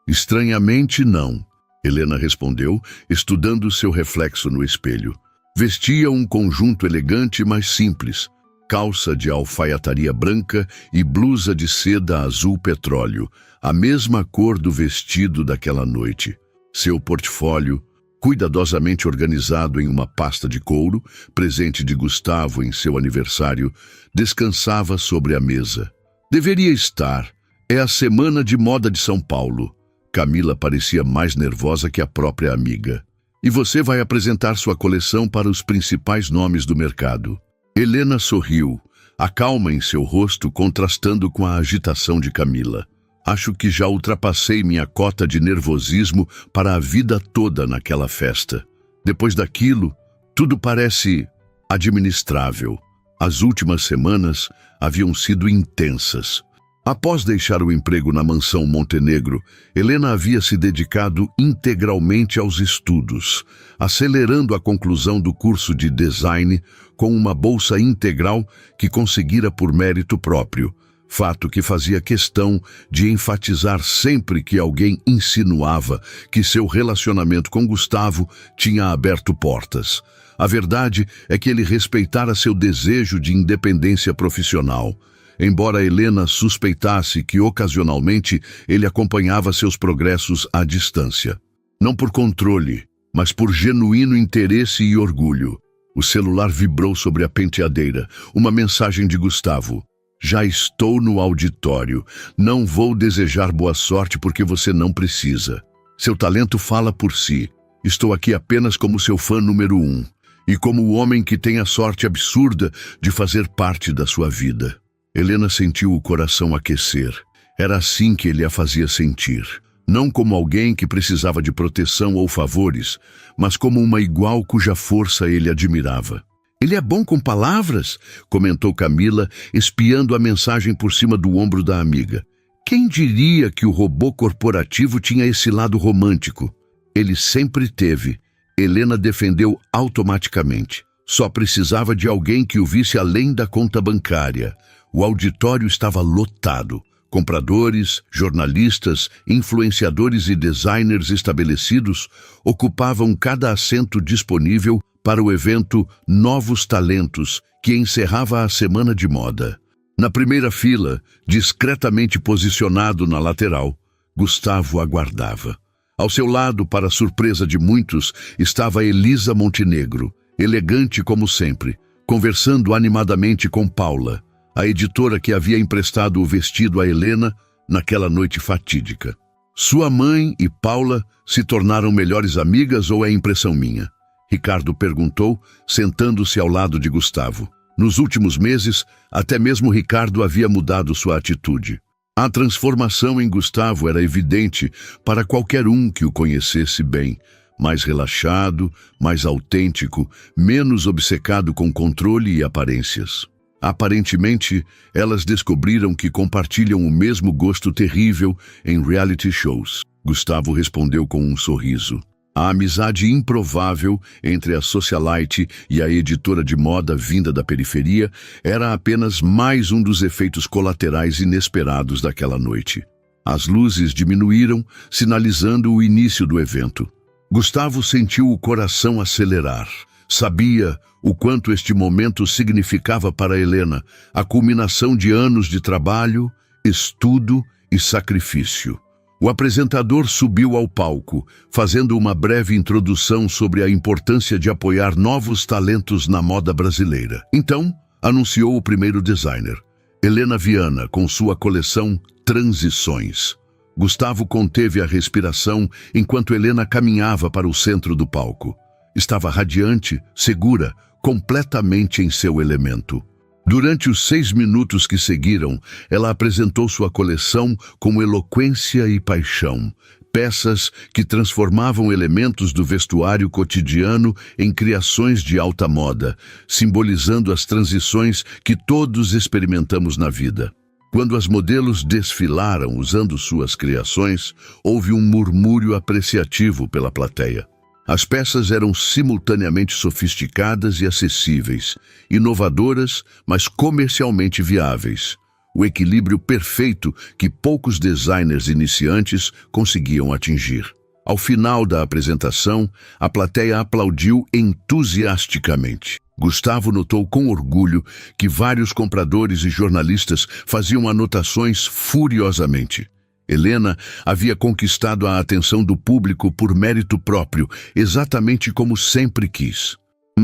Estranhamente, não, Helena respondeu, estudando seu reflexo no espelho. Vestia um conjunto elegante, mas simples, calça de alfaiataria branca e blusa de seda azul petróleo, a mesma cor do vestido daquela noite. Seu portfólio, cuidadosamente organizado em uma pasta de couro, presente de Gustavo em seu aniversário, descansava sobre a mesa. Deveria estar. É a Semana de Moda de São Paulo. Camila parecia mais nervosa que a própria amiga. E você vai apresentar sua coleção para os principais nomes do mercado. Helena sorriu, a calma em seu rosto contrastando com a agitação de Camila. Acho que já ultrapassei minha cota de nervosismo para a vida toda naquela festa. Depois daquilo, tudo parece administrável. As últimas semanas haviam sido intensas. Após deixar o emprego na mansão Montenegro, Helena havia se dedicado integralmente aos estudos, acelerando a conclusão do curso de design com uma bolsa integral que conseguira por mérito próprio, fato que fazia questão de enfatizar sempre que alguém insinuava que seu relacionamento com Gustavo tinha aberto portas. A verdade é que ele respeitara seu desejo de independência profissional, embora Helena suspeitasse que ocasionalmente ele acompanhava seus progressos à distância. Não por controle, mas por genuíno interesse e orgulho. O celular vibrou sobre a penteadeira, uma mensagem de Gustavo. Já estou no auditório. Não vou desejar boa sorte porque você não precisa. Seu talento fala por si. Estou aqui apenas como seu fã número 1 e como o homem que tem a sorte absurda de fazer parte da sua vida. Helena sentiu o coração aquecer. Era assim que ele a fazia sentir. Não como alguém que precisava de proteção ou favores, mas como uma igual cuja força ele admirava. Ele é bom com palavras, comentou Camila, espiando a mensagem por cima do ombro da amiga. Quem diria que o robô corporativo tinha esse lado romântico? Ele sempre teve. Helena defendeu automaticamente. Só precisava de alguém que o visse além da conta bancária. O auditório estava lotado. Compradores, jornalistas, influenciadores e designers estabelecidos ocupavam cada assento disponível para o evento Novos Talentos, que encerrava a semana de moda. Na primeira fila, discretamente posicionado na lateral, Gustavo aguardava. Ao seu lado, para surpresa de muitos, estava Elisa Montenegro, elegante como sempre, conversando animadamente com Paula, a editora que havia emprestado o vestido a Helena naquela noite fatídica. Sua mãe e Paula se tornaram melhores amigas ou é impressão minha? Ricardo perguntou, sentando-se ao lado de Gustavo. Nos últimos meses, até mesmo Ricardo havia mudado sua atitude. A transformação em Gustavo era evidente para qualquer um que o conhecesse bem. Mais relaxado, mais autêntico, menos obcecado com controle e aparências. Aparentemente, elas descobriram que compartilham o mesmo gosto terrível em reality shows. Gustavo respondeu com um sorriso. A amizade improvável entre a socialite e a editora de moda vinda da periferia era apenas mais um dos efeitos colaterais inesperados daquela noite. As luzes diminuíram, sinalizando o início do evento. Gustavo sentiu o coração acelerar. Sabia o quanto este momento significava para Helena, a culminação de anos de trabalho, estudo e sacrifício. O apresentador subiu ao palco, fazendo uma breve introdução sobre a importância de apoiar novos talentos na moda brasileira. Então, anunciou o primeiro designer, Helena Viana, com sua coleção Transições. Gustavo conteve a respiração enquanto Helena caminhava para o centro do palco. Estava radiante, segura, completamente em seu elemento. Durante os 6 minutos que seguiram, ela apresentou sua coleção com eloquência e paixão. Peças que transformavam elementos do vestuário cotidiano em criações de alta moda, simbolizando as transições que todos experimentamos na vida. Quando as modelos desfilaram usando suas criações, houve um murmúrio apreciativo pela plateia. As peças eram simultaneamente sofisticadas e acessíveis, inovadoras, mas comercialmente viáveis. O equilíbrio perfeito que poucos designers iniciantes conseguiam atingir. Ao final da apresentação, a plateia aplaudiu entusiasticamente. Gustavo notou com orgulho que vários compradores e jornalistas faziam anotações furiosamente. Helena havia conquistado a atenção do público por mérito próprio, exatamente como sempre quis.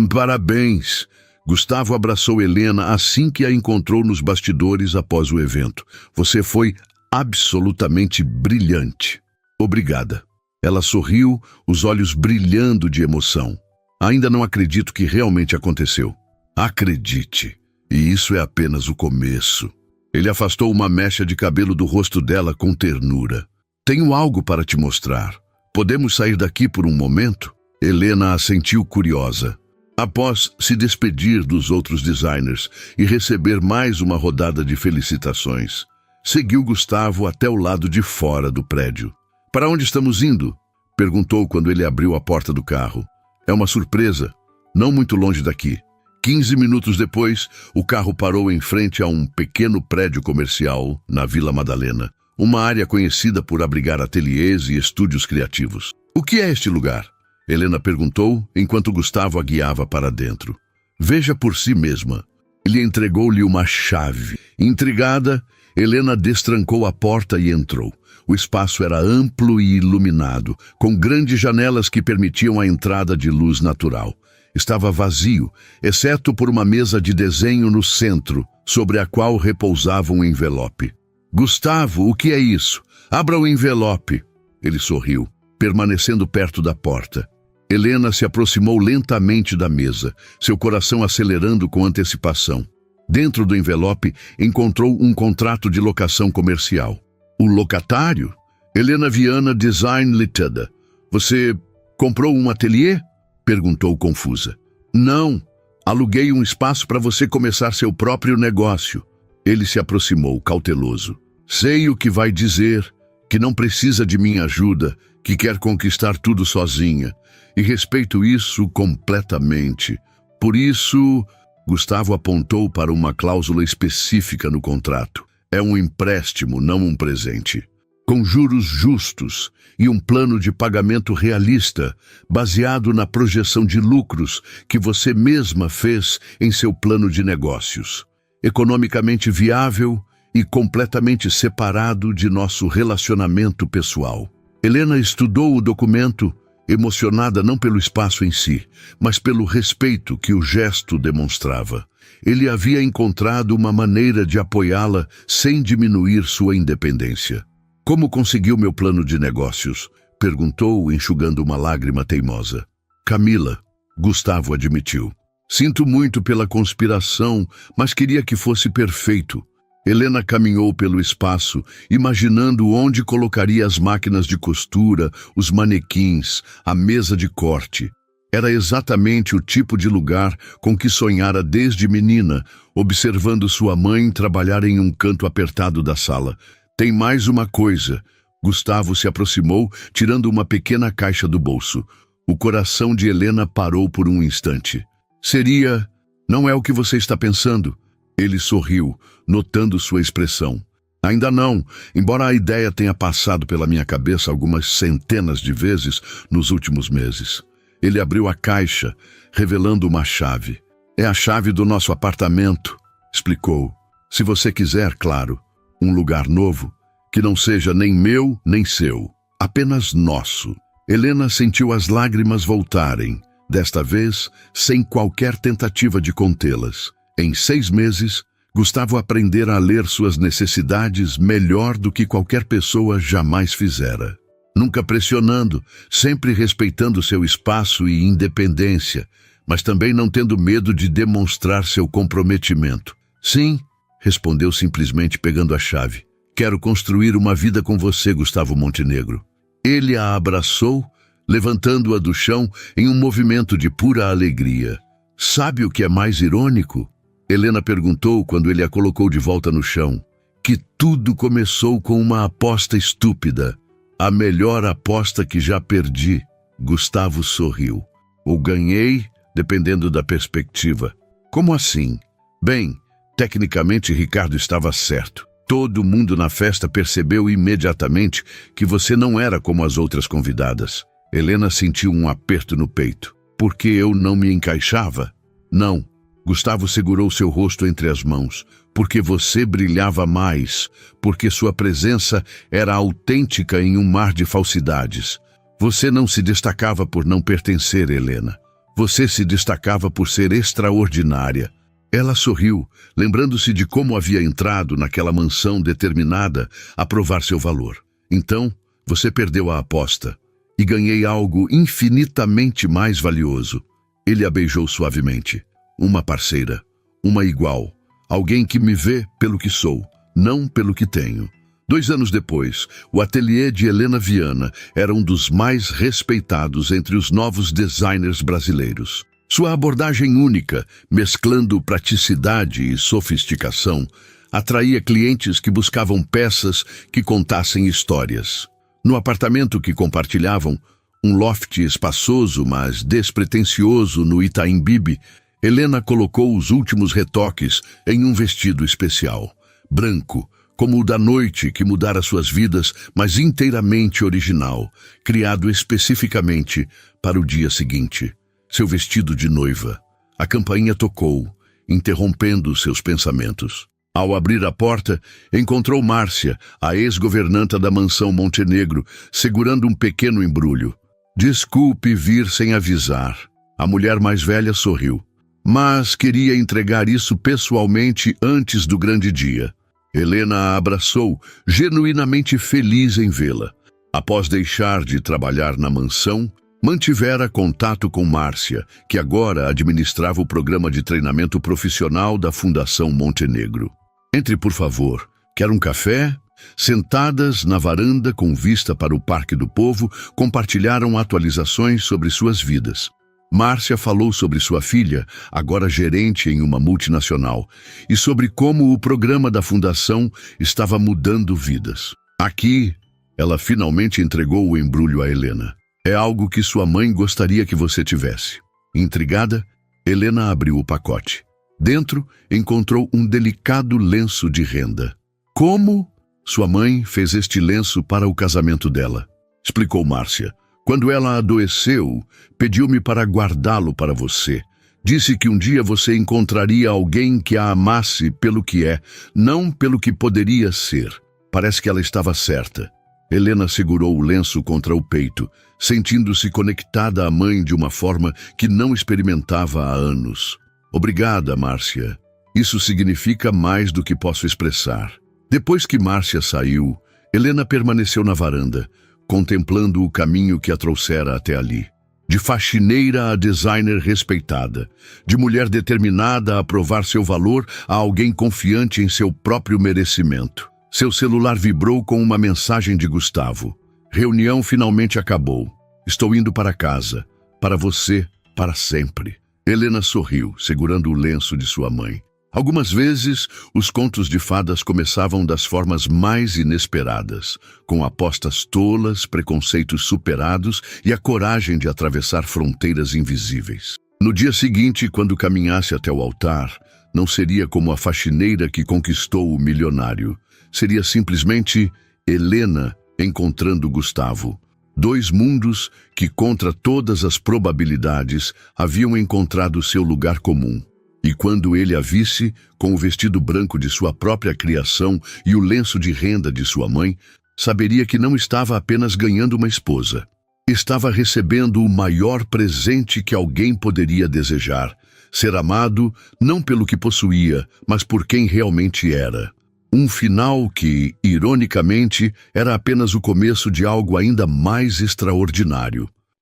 Parabéns! Gustavo abraçou Helena assim que a encontrou nos bastidores após o evento. Você foi absolutamente brilhante. Obrigada. Ela sorriu, os olhos brilhando de emoção. Ainda não acredito que realmente aconteceu. Acredite, e isso é apenas o começo. Ele afastou uma mecha de cabelo do rosto dela com ternura. Tenho algo para te mostrar. Podemos sair daqui por um momento? Helena assentiu curiosa. Após se despedir dos outros designers e receber mais uma rodada de felicitações, seguiu Gustavo até o lado de fora do prédio. Para onde estamos indo? Perguntou quando ele abriu a porta do carro. É uma surpresa, não muito longe daqui. 15 minutos depois, o carro parou em frente a um pequeno prédio comercial na Vila Madalena, uma área conhecida por abrigar ateliês e estúdios criativos. O que é este lugar? Helena perguntou enquanto Gustavo a guiava para dentro. Veja por si mesma. Ele entregou-lhe uma chave. Intrigada, Helena destrancou a porta e entrou. O espaço era amplo e iluminado, com grandes janelas que permitiam a entrada de luz natural. Estava vazio, exceto por uma mesa de desenho no centro, sobre a qual repousava um envelope. Gustavo, o que é isso? Abra o envelope. Ele sorriu, permanecendo perto da porta. Helena se aproximou lentamente da mesa, seu coração acelerando com antecipação. Dentro do envelope, encontrou um contrato de locação comercial. O locatário? Helena Viana Design Limitada. Você comprou um ateliê? Perguntou confusa. Não, aluguei um espaço para você começar seu próprio negócio. Ele se aproximou, cauteloso. Sei o que vai dizer, que não precisa de minha ajuda, que quer conquistar tudo sozinha. E respeito isso completamente. Por isso, Gustavo apontou para uma cláusula específica no contrato. É um empréstimo, não um presente. Com juros justos e um plano de pagamento realista, baseado na projeção de lucros que você mesma fez em seu plano de negócios. Economicamente viável e completamente separado de nosso relacionamento pessoal. Helena estudou o documento, emocionada não pelo espaço em si, mas pelo respeito que o gesto demonstrava. Ele havia encontrado uma maneira de apoiá-la sem diminuir sua independência. Como conseguiu meu plano de negócios? Perguntou, enxugando uma lágrima teimosa. Camila, Gustavo admitiu. Sinto muito pela conspiração, mas queria que fosse perfeito. Helena caminhou pelo espaço, imaginando onde colocaria as máquinas de costura, os manequins, a mesa de corte. Era exatamente o tipo de lugar com que sonhara desde menina, observando sua mãe trabalhar em um canto apertado da sala. Tem mais uma coisa. Gustavo se aproximou, tirando uma pequena caixa do bolso. O coração de Helena parou por um instante. Seria... Não é o que você está pensando? Ele sorriu, notando sua expressão. Ainda não, embora a ideia tenha passado pela minha cabeça algumas centenas de vezes nos últimos meses. Ele abriu a caixa, revelando uma chave. É a chave do nosso apartamento, explicou. Se você quiser, claro, um lugar novo, que não seja nem meu nem seu, apenas nosso. Helena sentiu as lágrimas voltarem, desta vez sem qualquer tentativa de contê-las. Em 6 meses, Gustavo aprendera a ler suas necessidades melhor do que qualquer pessoa jamais fizera. Nunca pressionando, sempre respeitando seu espaço e independência, mas também não tendo medo de demonstrar seu comprometimento. Sim, respondeu simplesmente pegando a chave. Quero construir uma vida com você, Gustavo Montenegro. Ele a abraçou, levantando-a do chão em um movimento de pura alegria. Sabe o que é mais irônico? Helena perguntou quando ele a colocou de volta no chão. Que tudo começou com uma aposta estúpida. A melhor aposta que já perdi. Gustavo sorriu. Ou ganhei, dependendo da perspectiva. Como assim? Bem, tecnicamente Ricardo estava certo. Todo mundo na festa percebeu imediatamente que você não era como as outras convidadas. Helena sentiu um aperto no peito. Porque eu não me encaixava? Não. Gustavo segurou seu rosto entre as mãos. Porque você brilhava mais. Porque sua presença era autêntica em um mar de falsidades. Você não se destacava por não pertencer, Helena. Você se destacava por ser extraordinária. Ela sorriu, lembrando-se de como havia entrado naquela mansão determinada a provar seu valor. Então, você perdeu a aposta. E ganhei algo infinitamente mais valioso. Ele a beijou suavemente. Uma parceira, uma igual, alguém que me vê pelo que sou, não pelo que tenho. 2 anos depois, o ateliê de Helena Viana era um dos mais respeitados entre os novos designers brasileiros. Sua abordagem única, mesclando praticidade e sofisticação, atraía clientes que buscavam peças que contassem histórias. No apartamento que compartilhavam, um loft espaçoso, mas despretensioso no Itaim Bibi, Helena colocou os últimos retoques em um vestido especial, branco, como o da noite que mudara suas vidas, mas inteiramente original, criado especificamente para o dia seguinte. Seu vestido de noiva. A campainha tocou, interrompendo seus pensamentos. Ao abrir a porta, encontrou Márcia, a ex-governanta da mansão Montenegro, segurando um pequeno embrulho. Desculpe vir sem avisar. A mulher mais velha sorriu. Mas queria entregar isso pessoalmente antes do grande dia. Helena a abraçou, genuinamente feliz em vê-la. Após deixar de trabalhar na mansão, mantivera contato com Márcia, que agora administrava o programa de treinamento profissional da Fundação Montenegro. Entre, por favor. Quer um café? Sentadas na varanda com vista para o Parque do Povo, compartilharam atualizações sobre suas vidas. Márcia falou sobre sua filha, agora gerente em uma multinacional, e sobre como o programa da Fundação estava mudando vidas. Aqui, ela finalmente entregou o embrulho a Helena. É algo que sua mãe gostaria que você tivesse. Intrigada, Helena abriu o pacote. Dentro, encontrou um delicado lenço de renda. Como? Sua mãe fez este lenço para o casamento dela, explicou Márcia. Quando ela adoeceu, pediu-me para guardá-lo para você. Disse que um dia você encontraria alguém que a amasse pelo que é, não pelo que poderia ser. Parece que ela estava certa. Helena segurou o lenço contra o peito, sentindo-se conectada à mãe de uma forma que não experimentava há anos. Obrigada, Márcia. Isso significa mais do que posso expressar. Depois que Márcia saiu, Helena permaneceu na varanda, contemplando o caminho que a trouxera até ali. De faxineira a designer respeitada, de mulher determinada a provar seu valor a alguém confiante em seu próprio merecimento. Seu celular vibrou com uma mensagem de Gustavo. Reunião finalmente acabou. Estou indo para casa. Para você, para sempre. Helena sorriu, segurando o lenço de sua mãe. Algumas vezes, os contos de fadas começavam das formas mais inesperadas, com apostas tolas, preconceitos superados e a coragem de atravessar fronteiras invisíveis. No dia seguinte, quando caminhasse até o altar, Não seria como a faxineira que conquistou o milionário. Seria simplesmente Helena encontrando Gustavo. Dois mundos que, contra todas as probabilidades, haviam encontrado seu lugar comum. E quando ele a visse, com o vestido branco de sua própria criação e o lenço de renda de sua mãe, saberia que não estava apenas ganhando uma esposa. Estava recebendo o maior presente que alguém poderia desejar: ser amado não pelo que possuía, mas por quem realmente era. Um final que, ironicamente, era apenas o começo de algo ainda mais extraordinário.